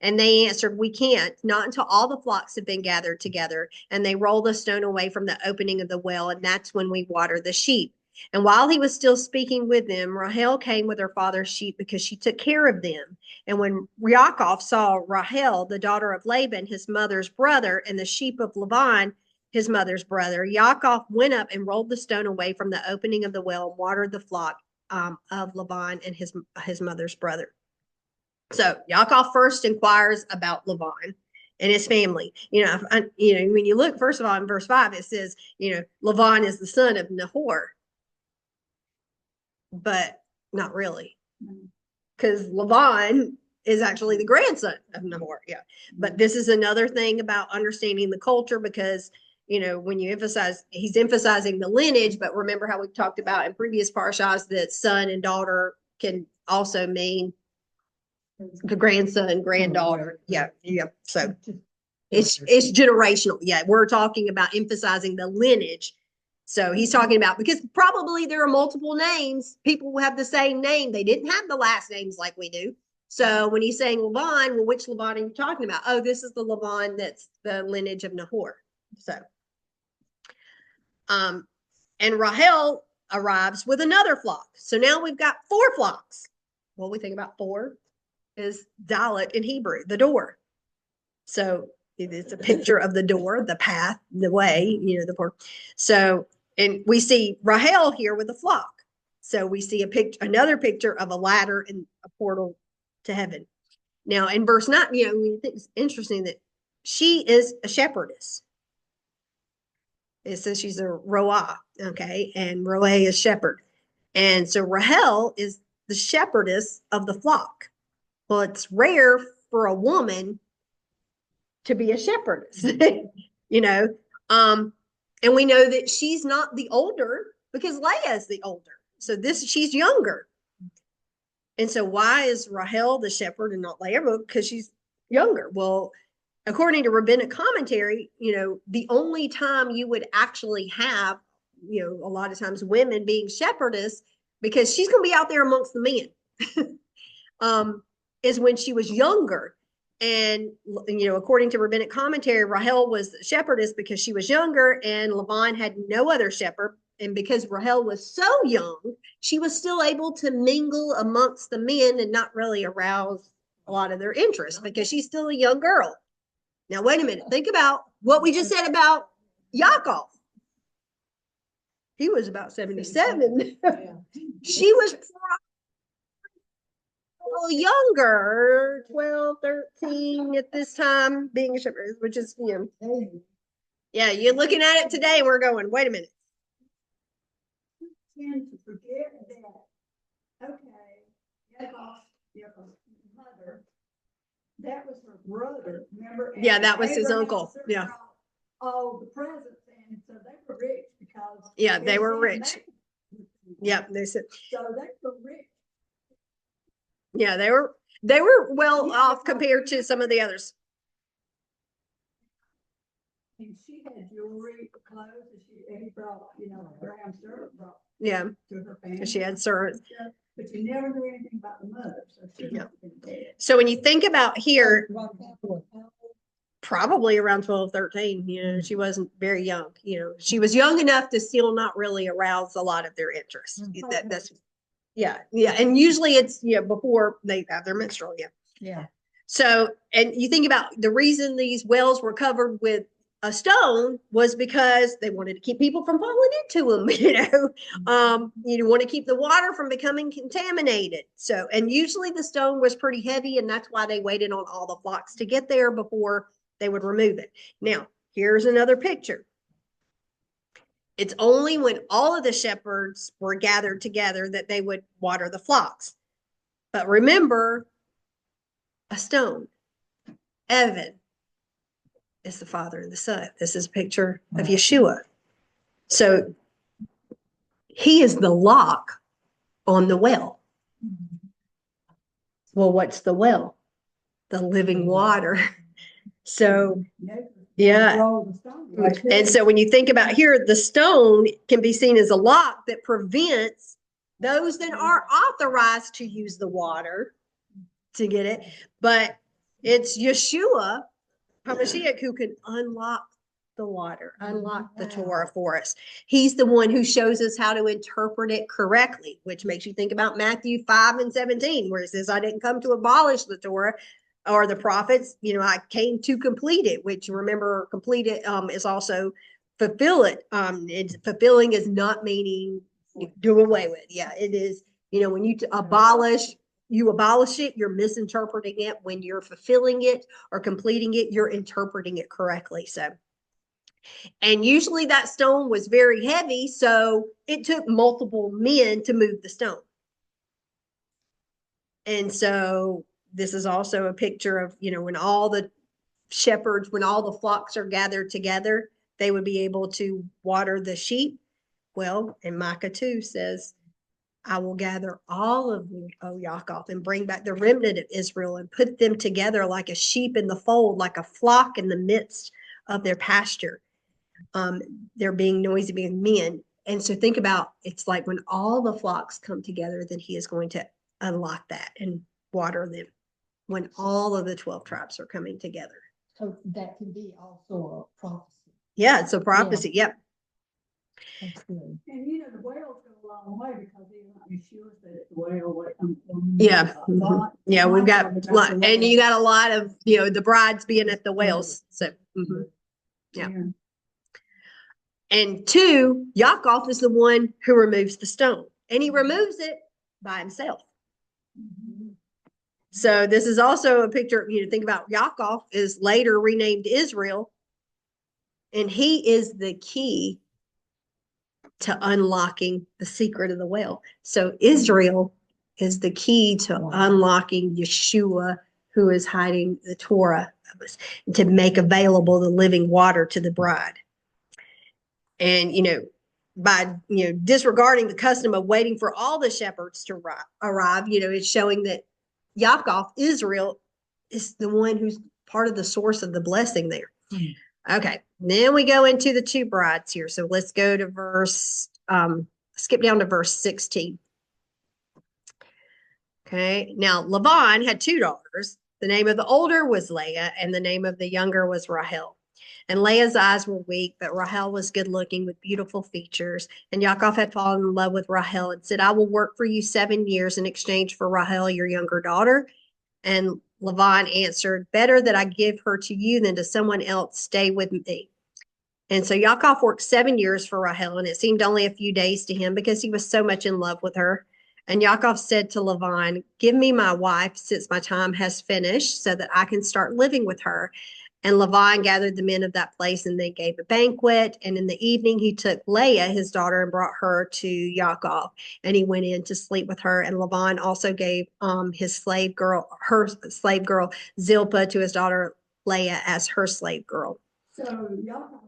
And they answered, "We can't, not until all the flocks have been gathered together." And they rolled the stone away from the opening of the well, and that's when we water the sheep. And while he was still speaking with them, Rahel came with her father's sheep, because she took care of them. And when Yaakov saw Rahel, the daughter of Laban, his mother's brother, and the sheep of Laban, his mother's brother, Yaakov went up and rolled the stone away from the opening of the well and watered the flock of Laban and his mother's brother. So Yaakov first inquires about Laban and his family. When you look, first of all, in verse 5, it says, Laban is the son of Nahor. But not really, because Laban is actually the grandson of Nahor. Yeah. But this is another thing about understanding the culture, because, when you emphasize, he's emphasizing the lineage, but remember how we talked about in previous parshas that son and daughter can also mean the grandson, granddaughter. Yeah, yeah. So it's generational. Yeah, we're talking about emphasizing the lineage. So he's talking about, because probably there are multiple names, people who have the same name. They didn't have the last names like we do. So when he's saying Laban, well, which Laban are you talking about? Oh, this is the Laban that's the lineage of Nahor. So, and Rahel arrives with another flock. So now we've got 4 flocks. What we think about 4 is Dalet in Hebrew, the door. So it's a picture of the door, the path, the way, the door. So, and we see Rahel here with a flock. So we see another picture of a ladder and a portal to heaven. Now in verse 9, we think it's interesting that she is a shepherdess. It says she's a roah, okay, and roeh is shepherd. And so Rahel is the shepherdess of the flock. Well, it's rare for a woman to be a shepherdess, and we know that she's not the older because Leah is the older. So she's younger. And so why is Rahel the shepherd and not Leah? Well, because she's younger. Well, according to rabbinic commentary, the only time you would actually have, a lot of times women being shepherdess, because she's going to be out there amongst the men, is when she was younger. And, according to rabbinic commentary, Rahel was shepherdess because she was younger and Laban had no other shepherd. And because Rahel was so young, she was still able to mingle amongst the men and not really arouse a lot of their interest because she's still a young girl. Now, wait a minute. Think about what we just said about Yaakov. He was about 77. She was a little younger, 12, 13 at this time, being a shepherd, which is, yeah, you're looking at it today and we're going, wait a minute. Tend to forget that, okay, Yaakov's mother, that was her brother, remember? Yeah, that was his uncle. Yeah. All the presents, and so they were rich because. Yeah, they were rich. Yeah, they said. So they were rich. Yeah, they were well off compared to some of the others. And she had jewelry, clothes, and he brought, Graham servant brought. Yeah, to her family. she had servants. But you never knew anything about the mother. So Yeah. So when you think about here, probably around 12, 13, she wasn't very young. She was young enough to still not really arouse a lot of their interest. That's yeah. And usually it's before they have their menstrual. Yeah. So, and you think about the reason these wells were covered with a stone was because they wanted to keep people from falling into them. You want to keep the water from becoming contaminated. So, and usually the stone was pretty heavy, and that's why they waited on all the flocks to get there before they would remove it. Now, here's another picture. It's only when all of the shepherds were gathered together that they would water the flocks. But remember, a stone, Evan, is the Father and the Son. This is a picture of Yeshua. So he is the lock on the well. Well, what's the well? The living water. So, yeah. And so when you think about here, the stone can be seen as a lock that prevents those that are authorized to use the water to get it. But it's Yeshua HaMashiach who can unlock the water, unlock the Torah for us. He's the one who shows us how to interpret it correctly, which makes you think about Matthew 5:17, where it says, I didn't come to abolish the Torah or the prophets, I came to complete it, which remember, complete it is also fulfill it. Fulfilling is not meaning do away with. Yeah, it is, when you abolish it, you're misinterpreting it. When you're fulfilling it or completing it, you're interpreting it correctly. So, and usually that stone was very heavy, so it took multiple men to move the stone. And so this is also a picture of, when all the shepherds, when all the flocks are gathered together, they would be able to water the sheep. Well, and Micah 2 says, I will gather all of you, O Yaakov, and bring back the remnant of Israel and put them together like a sheep in the fold, like a flock in the midst of their pasture. They're being noisy, being men. And so think about, it's like when all the flocks come together, then he is going to unlock that and water them when all of the 12 tribes are coming together. So that can be also a prophecy. Yeah, it's a prophecy. Yep. That's good. And you know, the whales go a long way because even Yeshua said the whale. Yeah. Yeah, we've got, and you got a lot of, the brides being at the whales. So, yeah. And 2, Yaakov is the one who removes the stone, and he removes it by himself. So this is also a picture, think about Yaakov is later renamed Israel, and he is the key to unlocking the secret of the whale. So Israel is the key to unlocking Yeshua, who is hiding the Torah of us, to make available the living water to the bride. And, by, disregarding the custom of waiting for all the shepherds to arrive, it's showing that Yaakov, Israel, is the one who's part of the source of the blessing there. Okay, then we go into the 2 brides here. So let's go to skip down to verse 16. Okay, now Laban had 2 daughters. The name of the older was Leah, and the name of the younger was Rachel. And Leah's eyes were weak, but Rachel was good looking with beautiful features. And Yaakov had fallen in love with Rachel and said, I will work for you 7 years in exchange for Rachel, your younger daughter. And Laban answered, better that I give her to you than to someone else. Stay with me. And so Yaakov worked 7 years for Rachel, and it seemed only a few days to him because he was so much in love with her. And Yaakov said to Laban, give me my wife since my time has finished so that I can start living with her. And Laban gathered the men of that place, and they gave a banquet. And in the evening, he took Leah, his daughter, and brought her to Yaakov. And he went in to sleep with her. And Laban also gave her slave girl, Zilpah, to his daughter Leah as her slave girl. So Yaakov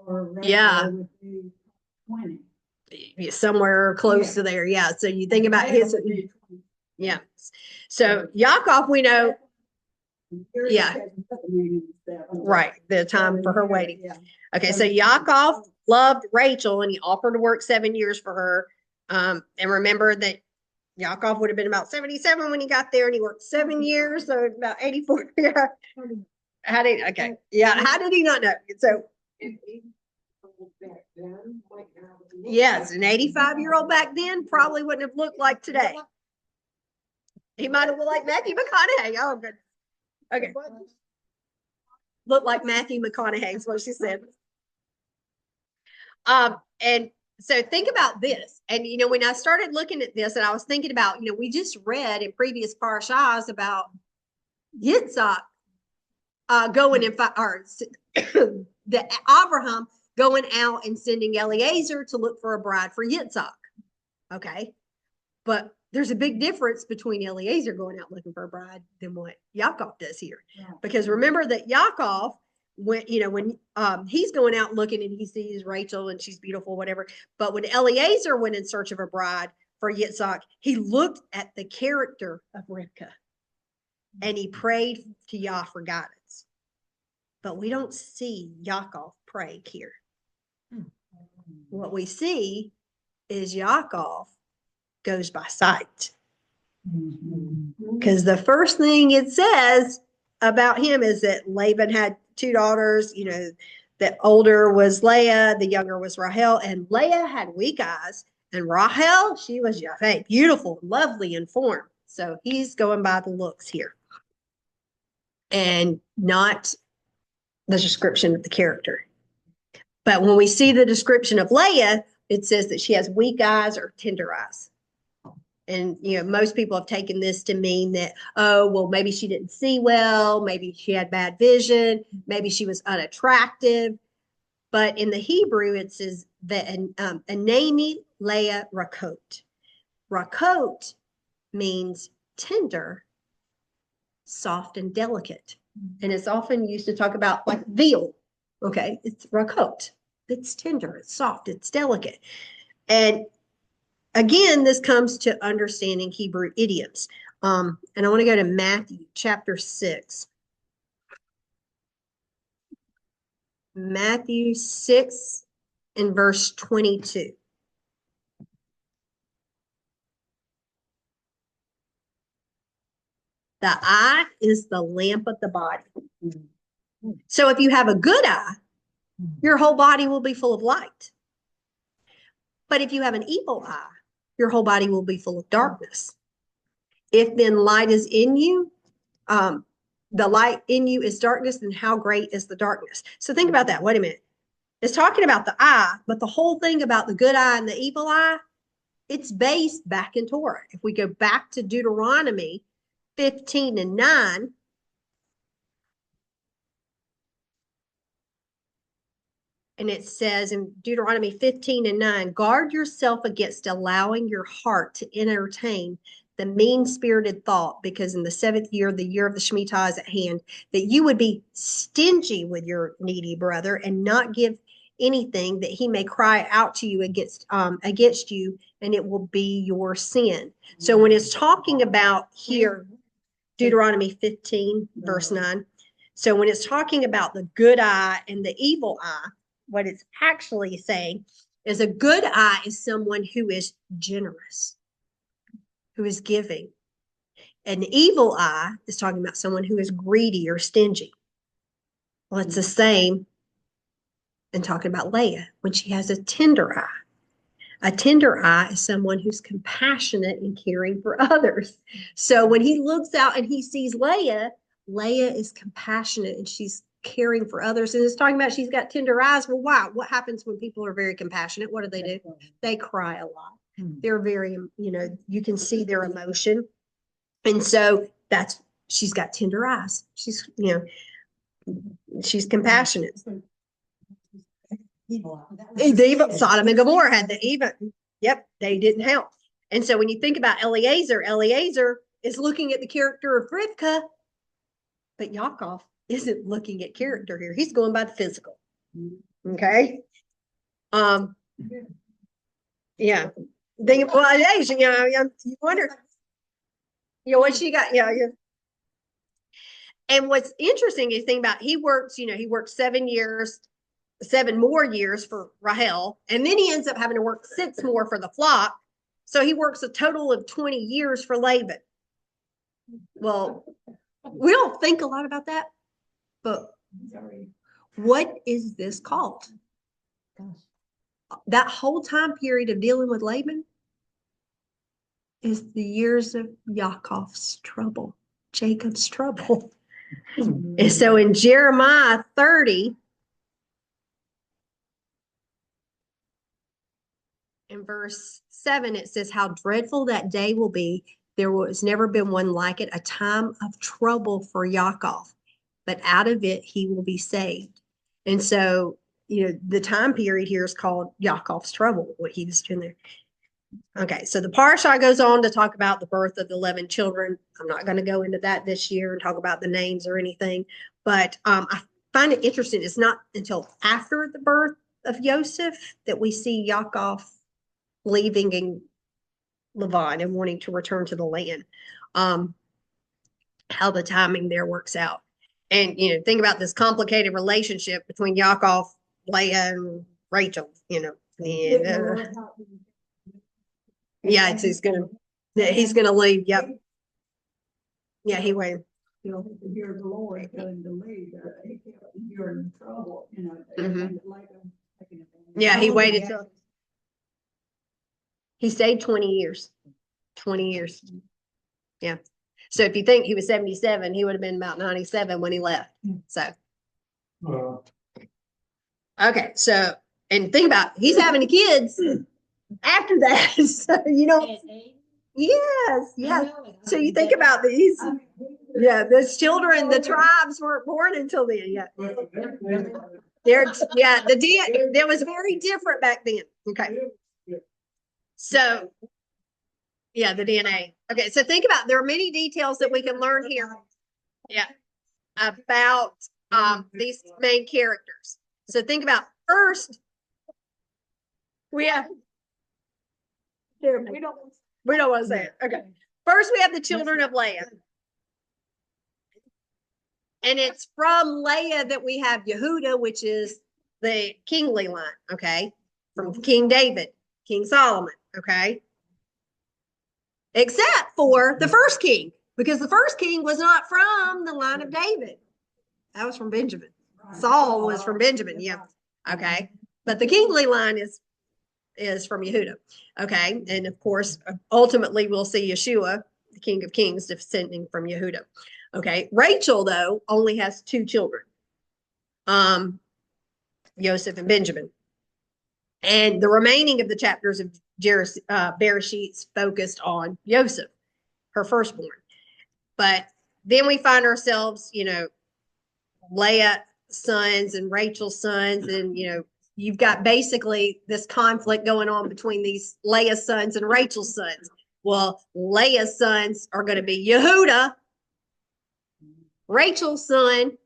or Yeah. would be 20. Somewhere close to there. Yeah. So you think about his. Yeah. So Yaakov, we know. Yeah. Right. The time for her waiting. Okay. So Yaakov loved Rachel, and he offered to work 7 years for her. And remember that Yaakov would have been about 77 when he got there, and he worked 7 years. So about 84. Yeah. How did he not know? So yes, an 85-year-old back then probably wouldn't have looked like today. He might have looked like Matthew McConaughey. Oh, good. Okay. Looked like Matthew McConaughey is what she said. And so think about this. And, when I started looking at this, and I was thinking about, we just read in previous Parshas about Yitzhak going and the Abraham going out and sending Eliezer to look for a bride for Yitzhak. Okay. But there's a big difference between Eliezer going out looking for a bride than what Yaakov does here. Yeah. Because remember that Yaakov, when he's going out looking and he sees Rachel and she's beautiful, whatever. But when Eliezer went in search of a bride for Yitzhak, he looked at the character of Rivka and he prayed to Yah for guidance. But we don't see Yaakov pray here. What we see is Yaakov goes by sight. Because the first thing it says about him is that Laban had 2 daughters, the older was Leah, the younger was Rachel, and Leah had weak eyes, and Rachel, she was beautiful, lovely, and formed. So he's going by the looks here and not the description of the character. But when we see the description of Leah, it says that she has weak eyes or tender eyes. And, most people have taken this to mean that, maybe she didn't see well, maybe she had bad vision, maybe she was unattractive. But in the Hebrew, it says that Anani Leah Rakot. Rakot means tender, soft, and delicate. And it's often used to talk about like veal. Okay, it's rakot. It's tender, it's soft, it's delicate. And again, this comes to understanding Hebrew idioms. And I want to go to Matthew chapter 6. Matthew 6 and verse 22. The eye is the lamp of the body. So if you have a good eye, your whole body will be full of light. But if you have an evil eye, your whole body will be full of darkness. If then light is in you, the light in you is darkness, then how great is the darkness? So think about that. Wait a minute. It's talking about the eye, but the whole thing about the good eye and the evil eye, it's based back in Torah. If we go back to Deuteronomy 15 and 9, and it says in Deuteronomy 15 and 9, guard yourself against allowing your heart to entertain the mean-spirited thought, because in the 7th year, the year of the Shemitah is at hand, that you would be stingy with your needy brother and not give anything, that he may cry out to you against you, and it will be your sin. So when it's talking about here, Deuteronomy 15, verse 9, so when it's talking about the good eye and the evil eye, what it's actually saying is a good eye is someone who is generous, who is giving. An evil eye is talking about someone who is greedy or stingy. Well, it's the same in talking about Leah when she has a tender eye. A tender eye is someone who's compassionate and caring for others. So when he looks out and he sees Leah, Leah is compassionate and she's caring for others. And it's talking about she's got tender eyes. Well, why? What happens when people are very compassionate? What do? They cry a lot. They're very, you can see their emotion. And so she's got tender eyes. She's compassionate. Sodom and Gomorrah had the even. Yep, they didn't help. And so when you think about Eliezer is looking at the character of Rivka, but Yaakov isn't looking at character here. He's going by the physical. Okay. Yeah. You wonder, what she got. Yeah. And what's interesting is think about he worked 7 more years for Rahel, and then he ends up having to work 6 more for the flock. So he works a total of 20 years for Laban. Well, we don't think a lot about that, but what is this called? That whole time period of dealing with Laban is the years of Yaakov's trouble, Jacob's trouble. And so in Jeremiah 30, in verse 7, it says, how dreadful that day will be. There was never been one like it, a time of trouble for Yaakov, but out of it he will be saved. And so, the time period here is called Yaakov's trouble, what he was doing there. Okay, so the Parsha goes on to talk about the birth of the 11 children. I'm not going to go into that this year and talk about the names or anything, but I find it interesting. It's not until after the birth of Yosef that we see Yaakov leaving in Lavan and wanting to return to the land. How the timing there works out. And, think about this complicated relationship between Yaakov, Leah, and Rachel, and, yeah, he's gonna leave. Yep. Yeah, he went. To hear the Lord telling to leave, he kept hearing trouble, Yeah, he waited till he stayed 20 years. 20 years. Yeah. So if you think he was 77, he would have been about 97 when he left. So okay, so and think about he's having kids after that. So yes. So you think about these. Yeah, those children, the tribes weren't born until then. Yeah. There was very different back then. Okay. So yeah, the DNA. Okay, so think about there are many details that we can learn here. Yeah. about these main characters. So think about first, we have, we don't want to say it. Okay. First, we have the children of Leah. And it's from Leah that we have Yehuda, which is the kingly line, okay? From King David, King Solomon, okay? Except for the first king, because the first king was not from the line of David. That was from Benjamin. Saul was from Benjamin, yeah. Okay. But the kingly line is from Yehuda. Okay. And of course, ultimately we'll see Yeshua, the King of Kings, descending from Yehuda. Okay. Rachel, though, only has two children. Joseph and Benjamin. And the remaining of the chapters of Bereshit focused on Joseph, her firstborn. But then we find ourselves, Leah sons and Rachel's sons, and you've got basically this conflict going on between these Leah's sons and Rachel's sons. Well, Leah's sons are going to be Yehuda, Rachel's son,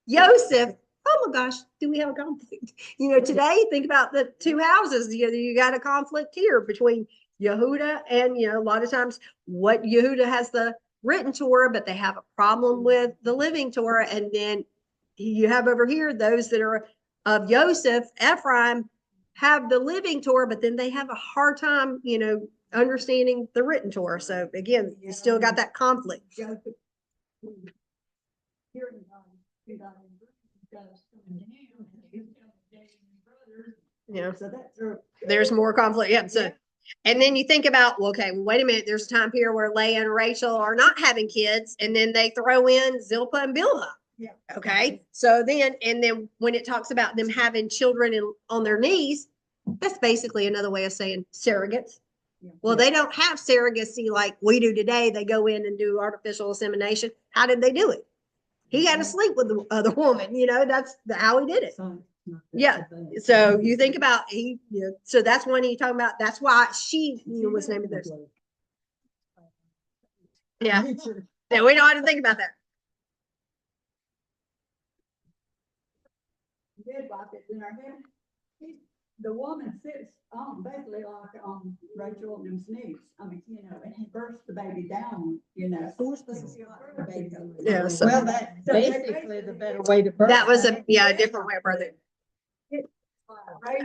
Joseph. Oh my gosh, do we have a conflict? Today, think about the two houses. You got a conflict here between Yehuda and, a lot of times what Yehuda has the written Torah, but they have a problem with the living Torah. And then you have over here those that are of Joseph, Ephraim, have the living Torah, but then they have a hard time, understanding the written Torah. So again, you still got that conflict. Yeah, So that's there's more conflict. Yeah. So, and then you think about, well, okay, wait a minute. There's a time here where Leah and Rachel are not having kids, and then they throw in Zilpah and Bilhah. Yeah. Okay. So then when it talks about them having children on their knees, that's basically another way of saying surrogates. Yeah. Well, they don't have surrogacy like we do today. They go in and do artificial insemination. How did they do it? He had to sleep with the other woman. That's how he did it. Yeah. So you think about so that's when he talking about. That's why she was named this. Yeah. Yeah. We know how to think about that. Did like it in our head. The woman sits on basically like on Rachel and them's knees. I mean, and he burst the baby down, Yeah. So Well, that's basically the better way to birth. that was a different way of birthing.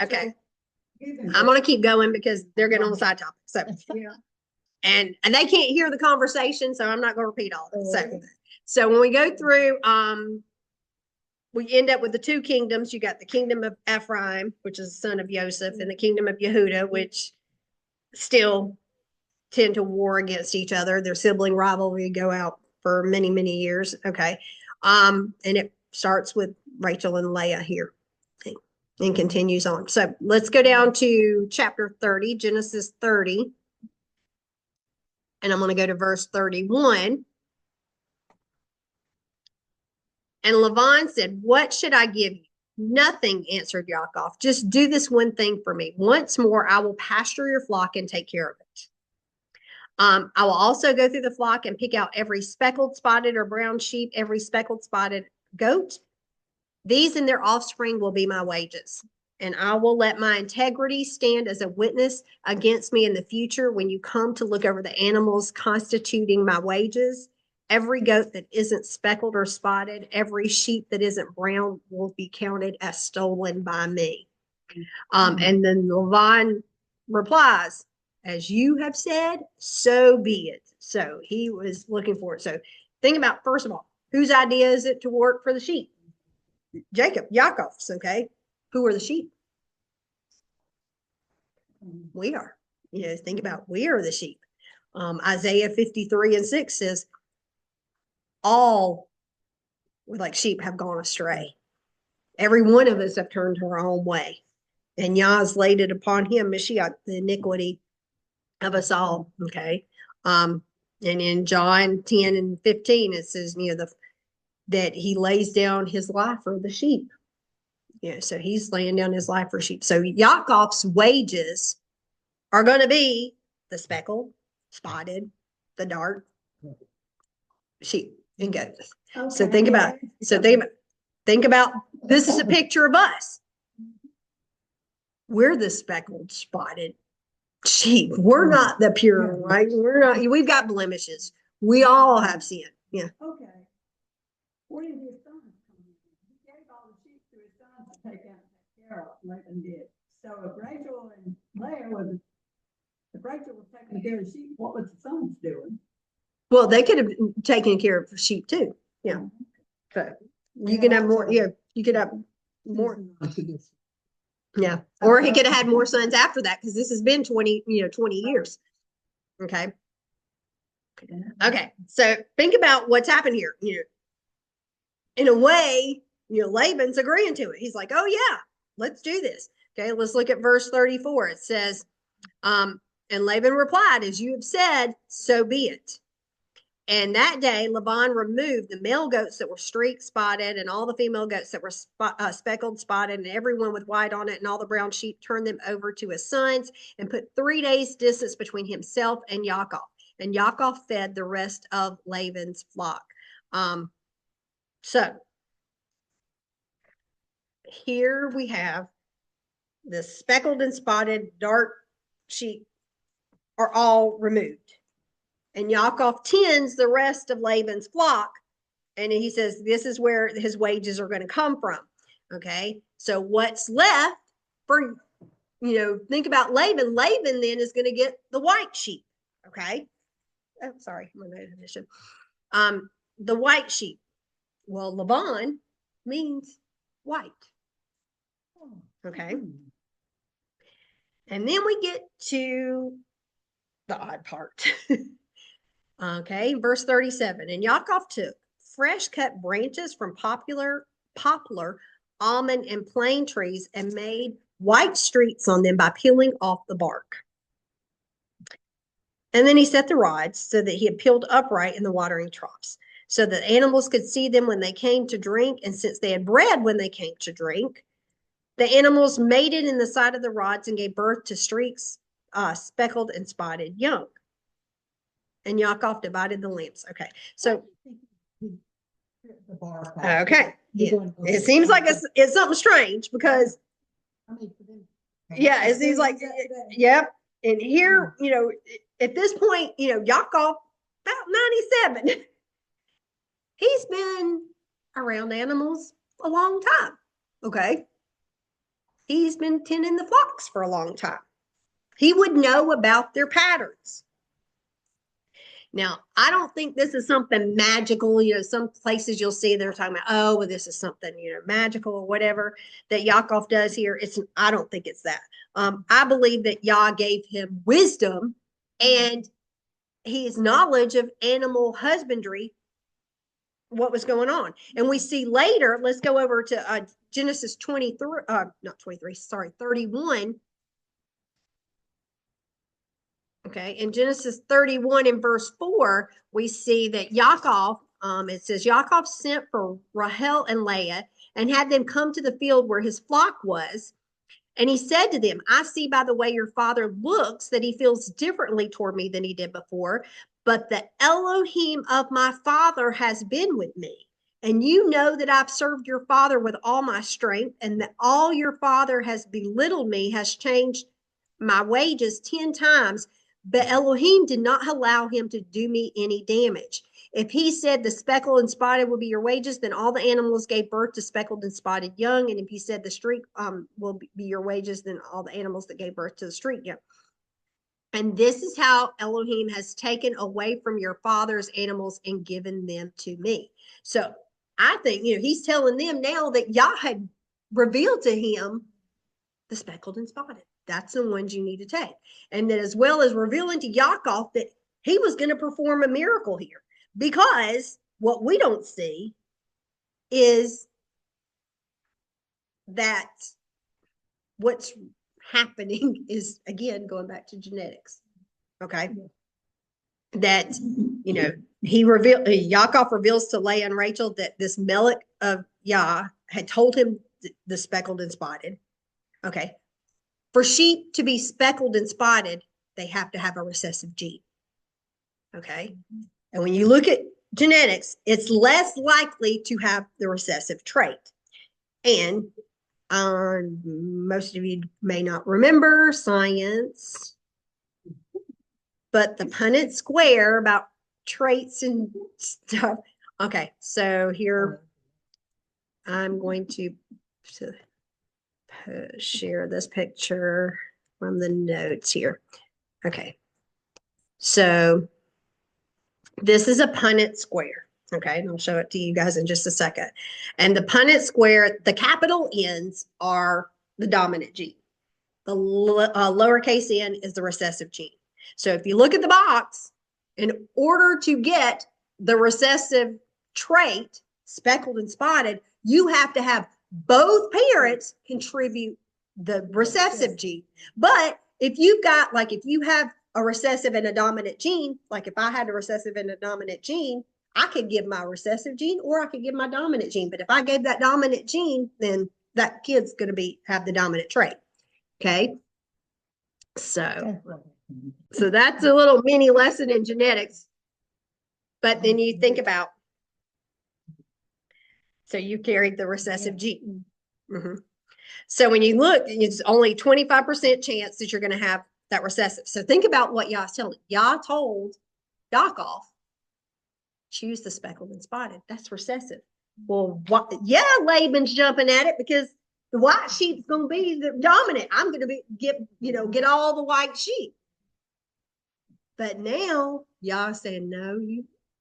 Okay. I'm gonna keep going because they're getting on the side topic. So Yeah. and they can't hear the conversation, so I'm not gonna repeat all of it. So when we go through, we end up with the two kingdoms. You got the kingdom of Ephraim, which is the son of Joseph, and the kingdom of Yehuda, which still tend to war against each other. Their sibling rivalry go out for many, many years. Okay. And it starts with Rachel and Leah here and continues on. So let's go down to chapter 30, Genesis 30. And I'm going to go to verse 31. And Laban said, "What should I give you?" "Nothing," answered Yaakov. "Just do this one thing for me. Once more, I will pasture your flock and take care of it. I will also go through the flock and pick out every speckled, spotted, or brown sheep, every speckled, spotted goat. These and their offspring will be my wages. And I will let my integrity stand as a witness against me in the future when you come to look over the animals constituting my wages. Every goat that isn't speckled or spotted, every sheep that isn't brown will be counted as stolen by me." And then Laban replies, "As you have said, so be it." So he was looking for it. So think about, first of all, whose idea is it to work for the sheep? Yaakov's, okay? Who are the sheep? We are. Think about, we are the sheep. Isaiah 53:6 says, all like sheep have gone astray. Every one of us have turned her own way. And Yah's laid it upon him, Mashiach, the iniquity of us all. Okay. And in John 10:15, it says, that he lays down his life for the sheep. So he's laying down his life for sheep. So Yaakov's wages are going to be the speckled, spotted, the dark sheep. and goats. So Okay, think about, yeah. think about, this is a picture of us. We're the speckled, spotted sheep. We're not the pure white. We're not, we've got blemishes. We all have sin. Yeah. Okay. Where did his sons come in? He gave all the sheep to his sons to take out and take care of, Laban did. So if Rachel and Leah was, if Rachel was taking care of the sheep, what was the sons doing? Well, they could have taken care of sheep too. Yeah. So you can have more, yeah, you could have more. Yeah. Or he could have had more sons after that because this has been 20 years. Okay. Okay. So think about what's happened here. In a way, Laban's agreeing to it. He's like, oh yeah, let's do this. Okay. Let's look at verse 34. It says, and Laban replied, as you have said, so be it. And that day, Laban removed the male goats that were streaked, spotted, and all the female goats that were speckled, spotted, and everyone with white on it, and all the brown sheep, turned them over to his sons, and put 3 days' distance between himself and Yaakov. And Yaakov fed the rest of Laban's flock. So here we have the speckled and spotted dark sheep are all removed. And Yaakov tends the rest of Laban's flock. And he says, this is where his wages are going to come from. Okay. So what's left for, think about Laban. Laban then is going to get the white sheep. Okay. Oh, sorry. The white sheep. Well, Laban means white. Okay. And then we get to the odd part. Okay, verse 37. And Yaakov took fresh cut branches from poplar, almond, and plane trees and made white streaks on them by peeling off the bark. And then he set the rods so that he had peeled upright in the watering troughs, so that animals could see them when they came to drink. And since they had bread when they came to drink, the animals mated in the side of the rods and gave birth to streaks, speckled and spotted young. And Yaakov divided the lamps. Okay, so okay, it seems like it's something strange because yeah, it seems like yep. And here, at this point, Yaakov about 97. He's been around animals a long time. Okay, he's been tending the flocks for a long time. He would know about their patterns. Now, I don't think this is something magical. Some places you'll see they're talking about, oh, well, this is something, magical or whatever that Yaakov does here. I don't think it's that. I believe that Yah gave him wisdom and his knowledge of animal husbandry, what was going on. And we see later, let's go over to Genesis 31. Okay, in Genesis 31 in verse 4, we see that Yaakov, it says, Yaakov sent for Rachel and Leah and had them come to the field where his flock was. And he said to them, I see by the way your father looks that he feels differently toward me than he did before. But the Elohim of my father has been with me. And you know that I've served your father with all my strength, and that all your father has belittled me, has changed my wages 10 times. But Elohim did not allow him to do me any damage. If he said the speckled and spotted will be your wages, then all the animals gave birth to speckled and spotted young. And if he said the streak will be your wages, then all the animals that gave birth to the streak young. And this is how Elohim has taken away from your father's animals and given them to me. So I think, he's telling them now that Yah had revealed to him the speckled and spotted. That's the ones you need to take. And that as well as revealing to Yaakov that he was going to perform a miracle here. Because what we don't see is that what's happening is, again, going back to genetics. Okay. That, Yaakov reveals to Leah and Rachel that this Melech of Yah had told him the speckled and spotted. Okay. For sheep to be speckled and spotted, they have to have a recessive gene. Okay. And when you look at genetics, it's less likely to have the recessive trait. And most of you may not remember science, but the Punnett square about traits and stuff. Okay, so here I'm going to share this picture from the notes here. Okay, so this is a Punnett square. Okay, and I'll show it to you guys in just a second. And the Punnett square, the capital N's are the dominant gene. The lowercase n is the recessive gene. So if you look at the box, in order to get the recessive trait, speckled and spotted, you have to have both parents contribute the recessive gene. But if you've got, like, if you have a recessive and a dominant gene, like if I had a recessive and a dominant gene, I could give my recessive gene or I could give my dominant gene. But if I gave that dominant gene, then that kid's going to have the dominant trait. Okay. So that's a little mini lesson in genetics. But then you think about, so you carried the recessive gene. So when you look, it's only 25% chance that you're going to have that recessive. So think about what Yah's telling. Yah told Yaakov, choose the speckled and spotted. That's recessive. Well, yeah, Laban's jumping at it because the white sheep's going to be the dominant. I'm going to get all the white sheep. But now Yah saying, no,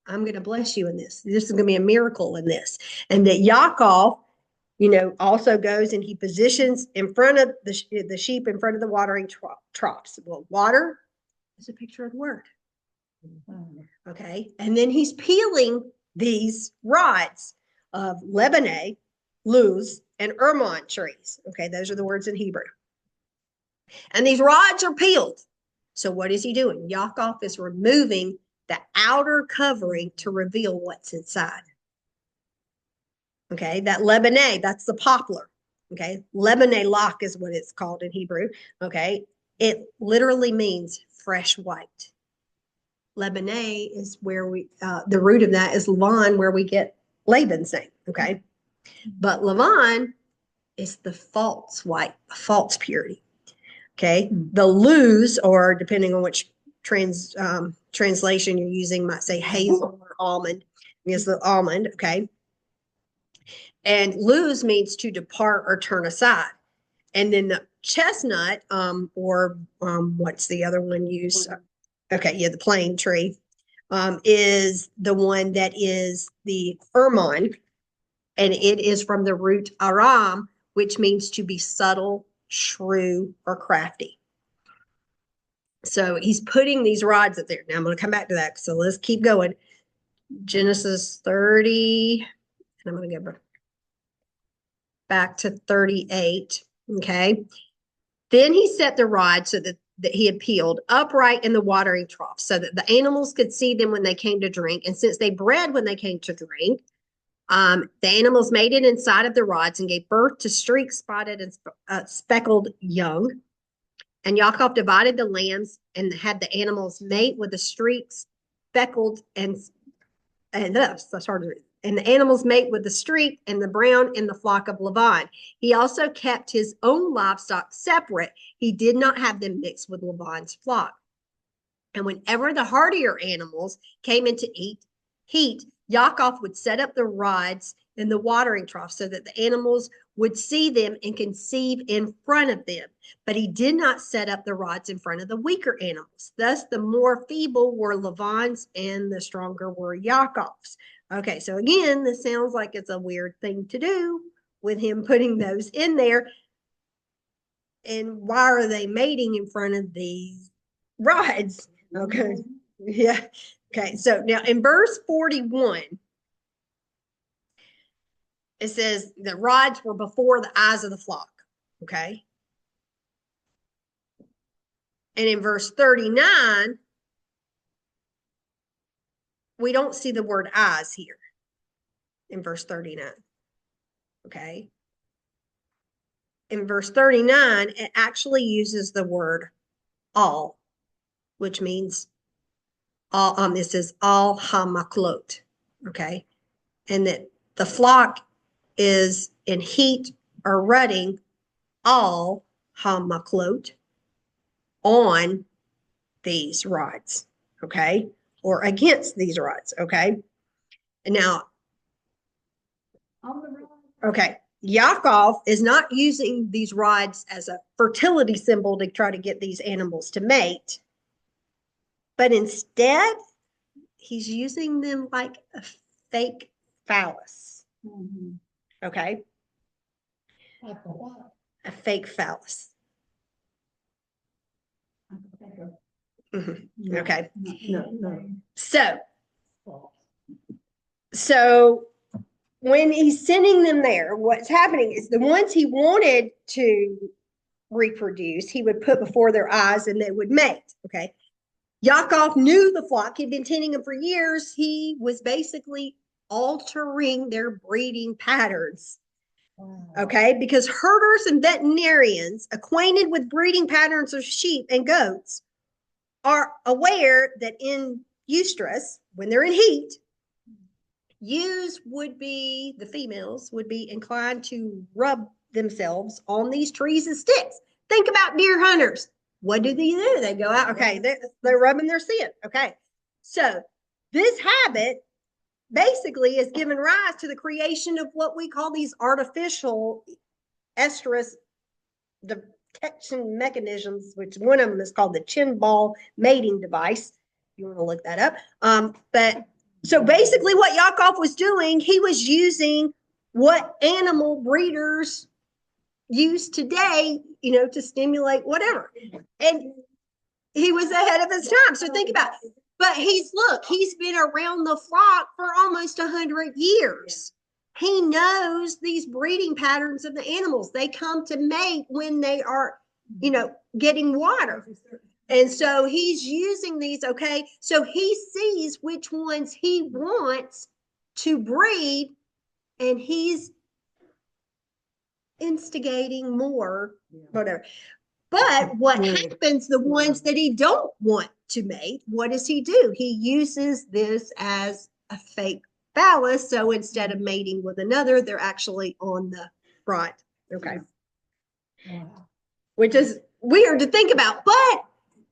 I'm going to bless you in this. This is going to be a miracle in this. And that Yaakov, also goes and he positions in front of the sheep in front of the watering troughs. Well, water is a picture of the word. Okay. And then he's peeling these rods of Lebanon, Luz, and Ermon trees. Okay. Those are the words in Hebrew. And these rods are peeled. So what is he doing? Yaakov is removing the outer covering to reveal what's inside. Okay, that Lebanon, that's the poplar. Okay, Lebanon lock is what it's called in Hebrew. Okay, it literally means fresh white. Lebanon is where the root of that is Lavan, where we get Laban's name. Okay, but Lavan is the false white, false purity. Okay, the Luz, or depending on which translation you're using, might say hazel or almond. Is the almond. Okay. And lose means to depart or turn aside. And then the chestnut, what's the other one used? Okay, yeah, the plane tree is the one that is the ermon, and it is from the root aram, which means to be subtle, shrewd, or crafty. So he's putting these rods up there. Now I'm going to come back to that. So let's keep going. Genesis 30, and I'm going to go back to 38. Okay. Then he set the rod so that he had peeled upright in the watering trough so that the animals could see them when they came to drink. And since they bred when they came to drink, the animals mated inside of the rods and gave birth to streaked, spotted, and speckled young. And Yaakov divided the lambs and had the animals mate with the streaks, speckled, and that's hard to read. And the animals mate with the streak and the brown in the flock of Lavan. He also kept his own livestock separate. He did not have them mixed with Lavan's flock. And whenever the hardier animals came into heat, Yaakov would set up the rods in the watering trough so that the animals would see them and conceive in front of them. But he did not set up the rods in front of the weaker animals. Thus, the more feeble were Lavan's and the stronger were Yaakov's. Okay, so again, this sounds like it's a weird thing to do with him putting those in there. And why are they mating in front of these rods? Okay, yeah. Okay, so now in verse 41, it says the rods were before the eyes of the flock. Okay. And in verse 39, we don't see the word eyes here in verse 39. Okay. In verse 39, it actually uses the word all, which means all, this is all hamaklot. okay? And that the flock is in heat or rutting all hamaklot on these rods, okay? Or against these rods, okay? And now, On the road. okay, Yaakov is not using these rods as a fertility symbol to try to get these animals to mate, but instead, he's using them like a fake phallus, Mhm. okay? Like a what? A fake phallus. I can think of- Mhm. no, Okay. no. So when he's sending them there, what's happening is the ones he wanted to reproduce, he would put before their eyes and they would mate. Okay. Yaakov knew the flock. He'd been tending them for years. He was basically altering their breeding patterns. Wow. Okay. Because herders and veterinarians acquainted with breeding patterns of sheep and goats are aware that in estrus, when they're in heat, the females would be inclined to rub themselves on these trees and sticks. Think about deer hunters. What do? They go out, okay, they're rubbing their scent, okay. So this habit basically has given rise to the creation of what we call these artificial estrus detection mechanisms, which one of them is called the chin ball mating device. You want to look that up. But so basically what Yaakov was doing, he was using what animal breeders use today, to stimulate whatever. And he was ahead of his time. So think about it. But he's been around the flock for almost 100 years. He knows these breeding patterns of the animals. They come to mate when they are, getting water. And so he's using these, okay? So he sees which ones he wants to breed, and he's instigating more, whatever. But what happens, the ones that he don't want to mate, what does he do? He uses this as a fake phallus. So instead of mating with another, they're actually on the rod. Okay. Wow. Which is weird to think about, but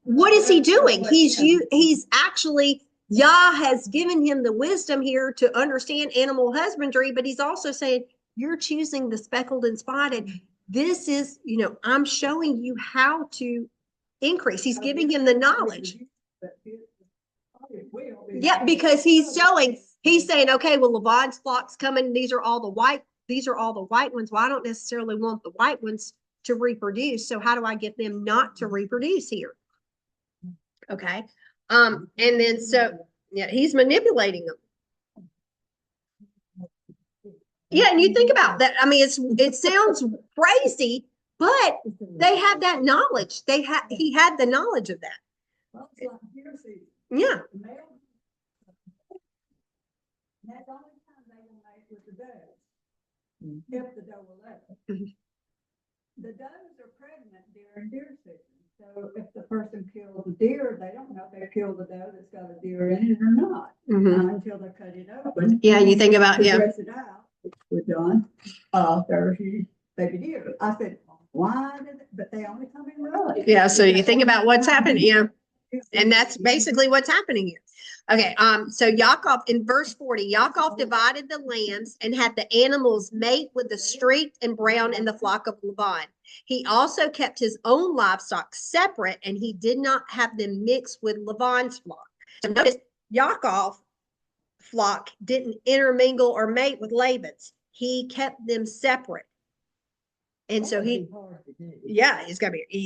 what is he doing? He's actually, Yah has given him the wisdom here to understand animal husbandry, but he's also saying, you're choosing the speckled and spotted. This is, I'm showing you how to increase. He's giving him the knowledge. Yeah, because he's saying, okay, well, Lavon's flock's coming. These are all the white ones. Well, I don't necessarily want the white ones to reproduce. So how do I get them not to reproduce here? Okay. And then he's manipulating them. Yeah, and you think about that. I mean, it sounds crazy, but they have that knowledge. He had the knowledge of that. Well, it's like hearsay. Yeah. The male- That's the only time they will mate with the does. If the doe will let them. Mhm. The does are pregnant during deer season. So if the person kills a deer, they don't know if they killed a doe that's got a deer in it or not, until they cut it open. Yeah, you think about, To dress it out, which we're done, there's baby deer. I said, why did it, but they only come in rows. Yeah, so you think about what's happening, yeah. And that's basically what's happening here. Okay, so Yaakov, in verse 40, Yaakov divided the lambs and had the animals mate with the streaked and brown in the flock of Laban. He also kept his own livestock separate, and he did not have them mixed with Laban's flock. So notice Yaakov flock didn't intermingle or mate with Laban's. He kept them separate. And so you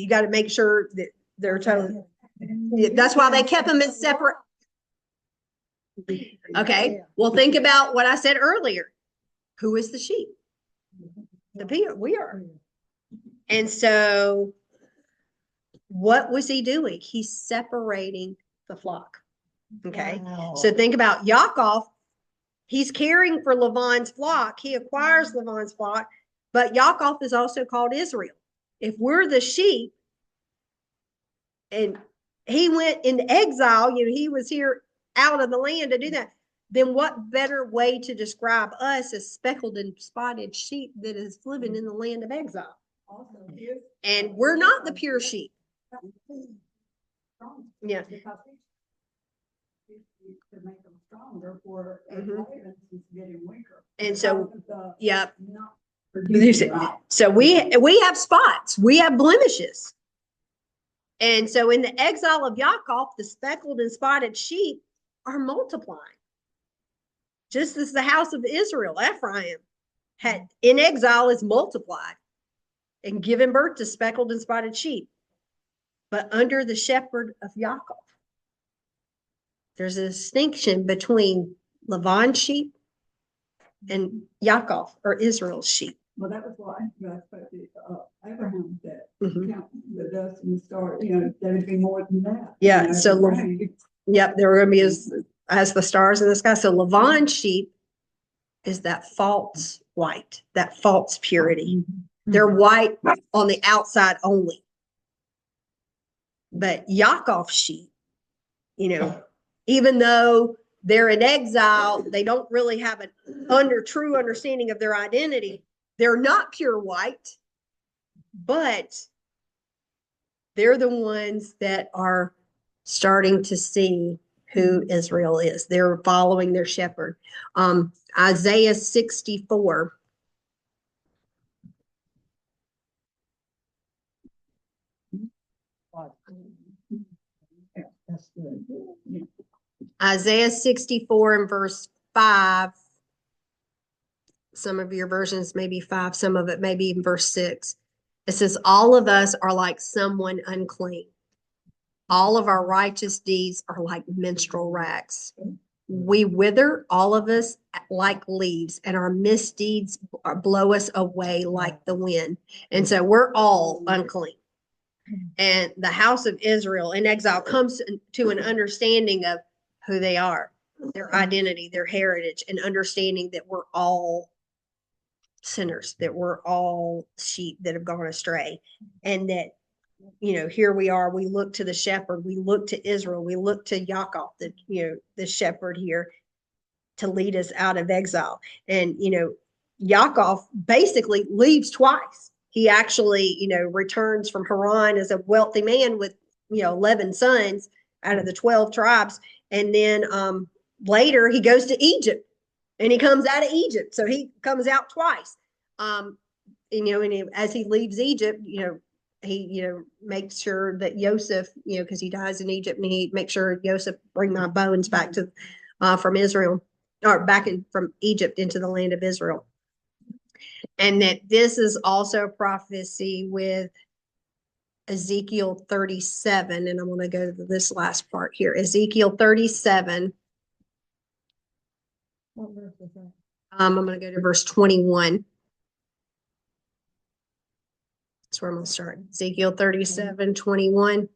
got to make sure that they're totally, that's why they kept them in separate. Okay. Well, think about what I said earlier. Who is the sheep? We are. And so what was he doing? He's separating the flock. Okay. Wow. So think about Yaakov. He's caring for Laban's flock. He acquires Laban's flock, but Yaakov is also called Israel. If we're the sheep and he went into exile, he was here out of the land to do that. then what better way to describe us as speckled and spotted sheep that is living in the land of exile? Also, here's. And we're not the pure sheep. Yeah. Because to make them stronger for Mhm. ravens is getting weaker. And so, Because of the yeah. not Produce producing it. right. So we have spots, we have blemishes. And so in the exile of Yaakov, the speckled and spotted sheep are multiplying. Just as the house of Israel, Ephraim, had in exile is multiplied and given birth to speckled and spotted sheep. But under the shepherd of Yaakov, there's a distinction between Lavan's sheep and Yaakov, or Israel's sheep. Well, that was why I spoke to Abraham that Mhm. count the dust and the star, that would be more than that. Yeah, so the rain. Yep, there were going to be as the stars in the sky. So Lavan's sheep is that false white, that false purity. They're white on the outside only. But Yaakov's sheep, even though they're in exile, they don't really have an true understanding of their identity. They're not pure white, but they're the ones that are starting to see who Israel is. They're following their shepherd. Isaiah 64. Yeah, that's good. Yeah. Isaiah 64 and verse 5. Some of your versions may be 5, some of it may be in verse 6. It says, all of us are like someone unclean. All of our righteous deeds are like menstrual rags. We wither, all of us, like leaves, and our misdeeds blow us away like the wind. And so we're all unclean. And the house of Israel in exile comes to an understanding of who they are, their identity, their heritage, and understanding that we're all sinners, that we're all sheep that have gone astray. And that, here we are, we look to the shepherd, we look to Israel, we look to Yaakov, the shepherd here to lead us out of exile. And, Yaakov basically leaves twice. He actually, returns from Haran as a wealthy man with, 11 sons out of the 12 tribes. And then later he goes to Egypt and he comes out of Egypt. So he comes out twice. And as he leaves Egypt, he, makes sure that Joseph, because he dies in Egypt, and he makes sure Joseph bring my bones back to, from Israel, or from Egypt into the land of Israel. And that this is also prophecy with Ezekiel 37. And I'm going to go to this last part here. Ezekiel 37. What verse is that? I'm going to go to verse 21. That's where I'm going to start. Ezekiel 37, 21.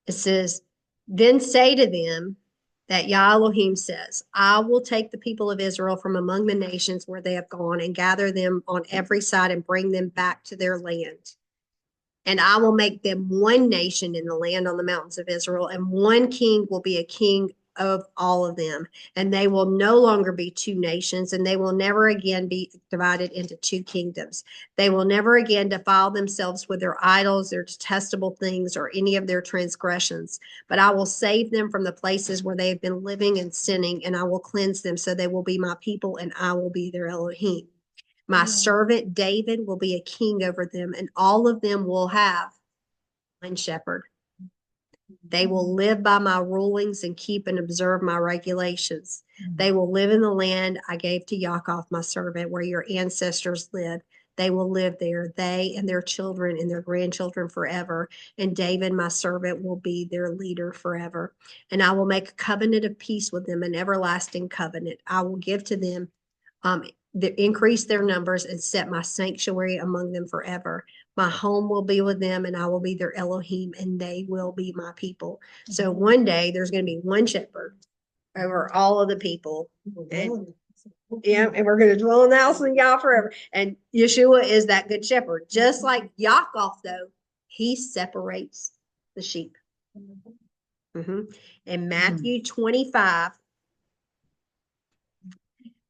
It says, then say to them that Yah Elohim says, I will take the people of Israel from among the nations where they have gone and gather them on every side and bring them back to their land. And I will make them one nation in the land on the mountains of Israel, and one king will be a king of all of them. And they will no longer be two nations, and they will never again be divided into two kingdoms. They will never again defile themselves with their idols, their detestable things, or any of their transgressions. But I will save them from the places where they have been living and sinning, and I will cleanse them, so they will be my people, and I will be their Elohim. My servant David will be a king over them, and all of them will have one shepherd. They will live by my rulings and keep and observe my regulations. They will live in the land I gave to Yaakov, my servant, where your ancestors lived. They will live there, they and their children and their grandchildren forever. And David, my servant, will be their leader forever. And I will make a covenant of peace with them, an everlasting covenant. I will give to them increase their numbers and set my sanctuary among them forever. My home will be with them, and I will be their Elohim, and they will be my people. So one day there's going to be one shepherd over all of the people. And we're going to dwell in the house of Yah forever. And Yeshua is that good shepherd. Just like Yaakov, though, he separates the sheep. In Matthew 25,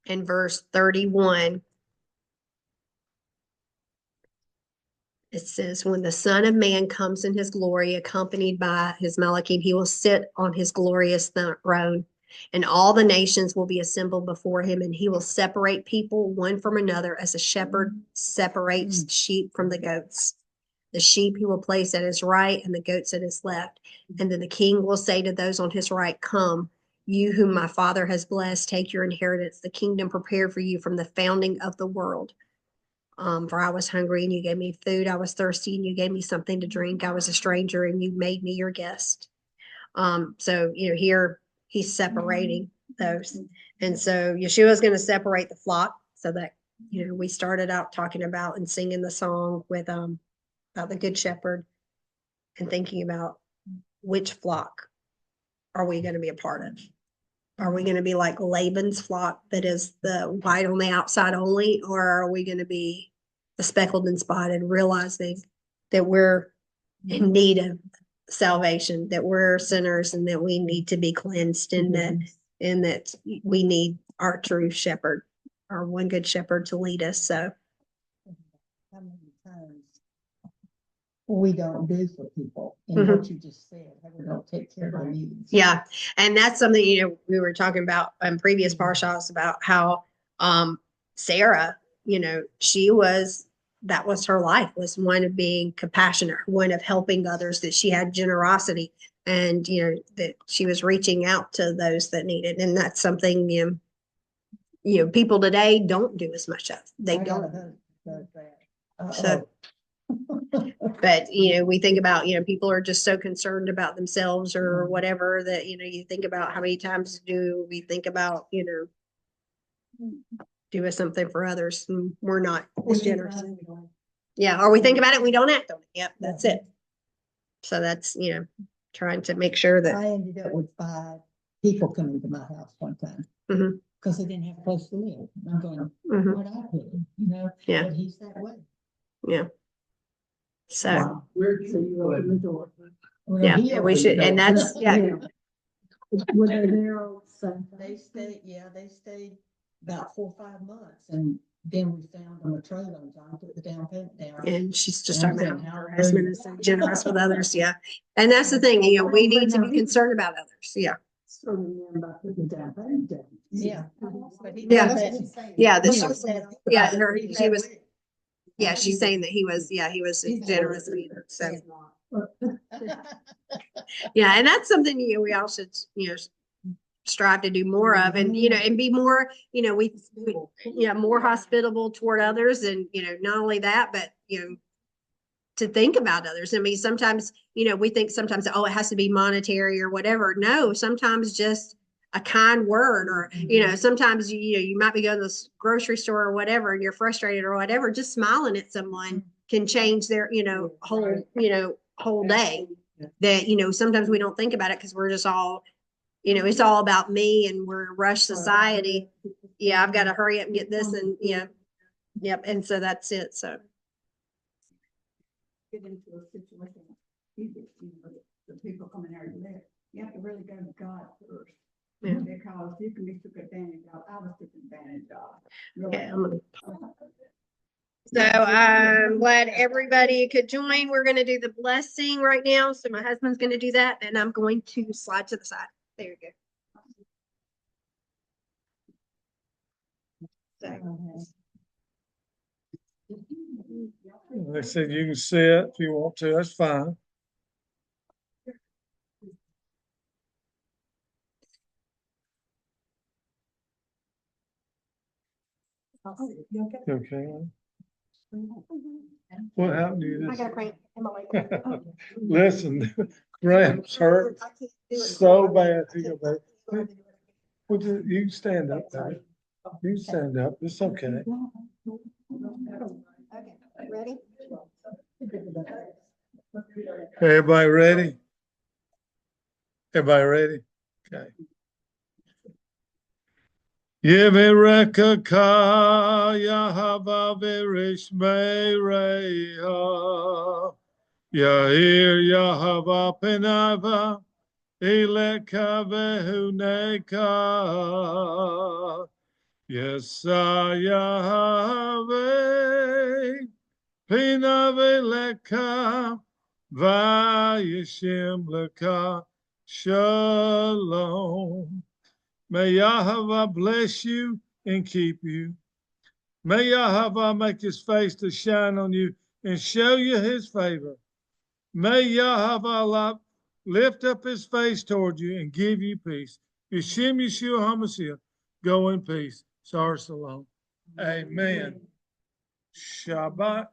in verse 31. It says, when the Son of Man comes in his glory, accompanied by his Malachim, he will sit on his glorious throne, and all the nations will be assembled before him, and he will separate people one from another as a shepherd separates sheep from the goats. The sheep he will place at his right and the goats at his left. And then the king will say to those on his right, come, you whom my Father has blessed, take your inheritance, the kingdom prepared for you from the founding of the world. For I was hungry and you gave me food. I was thirsty and you gave me something to drink. I was a stranger and you made me your guest. So, here he's separating those. And so Yeshua is going to separate the flock so that, we started out talking about and singing the song with, about the good shepherd and thinking about which flock are we going to be a part of? Are we going to be like Laban's flock that is the white on the outside only, or are we going to be the speckled and spotted, realizing that we're in need of salvation, that we're sinners and that we need to be cleansed, and that we need our true shepherd, our one good shepherd to lead us. So How many times we don't do for people, and what you just said, how we don't take care of their needs. yeah, and that's something we were talking about in previous parshas about how Sarah, that was her life, was one of being compassionate, one of helping others, that she had generosity, and that she was reaching out to those that needed, and that's something people today don't do as much of. They don't. So, but we think about people are just so concerned about themselves or whatever that you think about how many times do we think about doing something for others, and we're not as generous. Yeah, or we think about it and we don't act on it. Yep, that's it. So that's trying to make sure that I ended up with 5 people coming to my house one time because they didn't have a place to live. And I'm going, what I put, Yeah. but he's that way. Yeah. So Wow. Where so you open the door? Well, yeah, he and we opened should, the and door. that's Were they there all the same time? They stayed about 4 or 5 months, and then we found them a trailer, and John put the down payment down. and she's just Yeah, talking I'm about saying, how her hallelujah. husband is so generous with others. Yeah. And that's the thing, we need to be concerned about others. Yeah. So then about putting down payment down. Yeah. But he Yeah. does that. Yeah, He this was was- that- yeah, he she that was- way. Yeah, she's saying that he was generous with her. So yeah, and that's something we all should strive to do more of, and and be more we more hospitable toward others, and not only that, but to think about others. I mean, sometimes we think sometimes, oh, it has to be monetary or whatever. No, sometimes just a kind word, or sometimes you might be going to the grocery store or whatever and you're frustrated or whatever, just smiling at someone can change their whole day. That sometimes we don't think about it because we're just all it's all about me, and we're a rush society. Yeah, I've got to hurry up and get this, and yep, and so that's it. So Get into a situation, the people coming there to live, you have to really go to God first. Yeah. Because you can be took advantage of. I was taken advantage of. Really. yeah, so I'm glad everybody could join. We're going to do the blessing right now. So my husband's going to do that, and I'm going to slide to the side. There you go. So, They said you can sit if you want to, that's fine. Okay. What happened to you I got a cramp in my leg. Listen, cramps hurt so bad. You can stand up, baby. You can stand up. It's okay. Okay, ready? Everybody ready? Everybody ready? Okay. Yemereka ka Yahava Verishmereha Yahir Yahava Penava Ileka Vehuneka Yes, Yahweh, Pinave Leka, Vayeshem Leka, Shalom. May Yahweh bless you and keep you. May Yahweh make his face to shine on you and show you his favor. May Yahweh lift up his face toward you and give you peace. Yeshim Yeshua HaMashiach, go in peace. Sar Salam. Amen. Shabbat.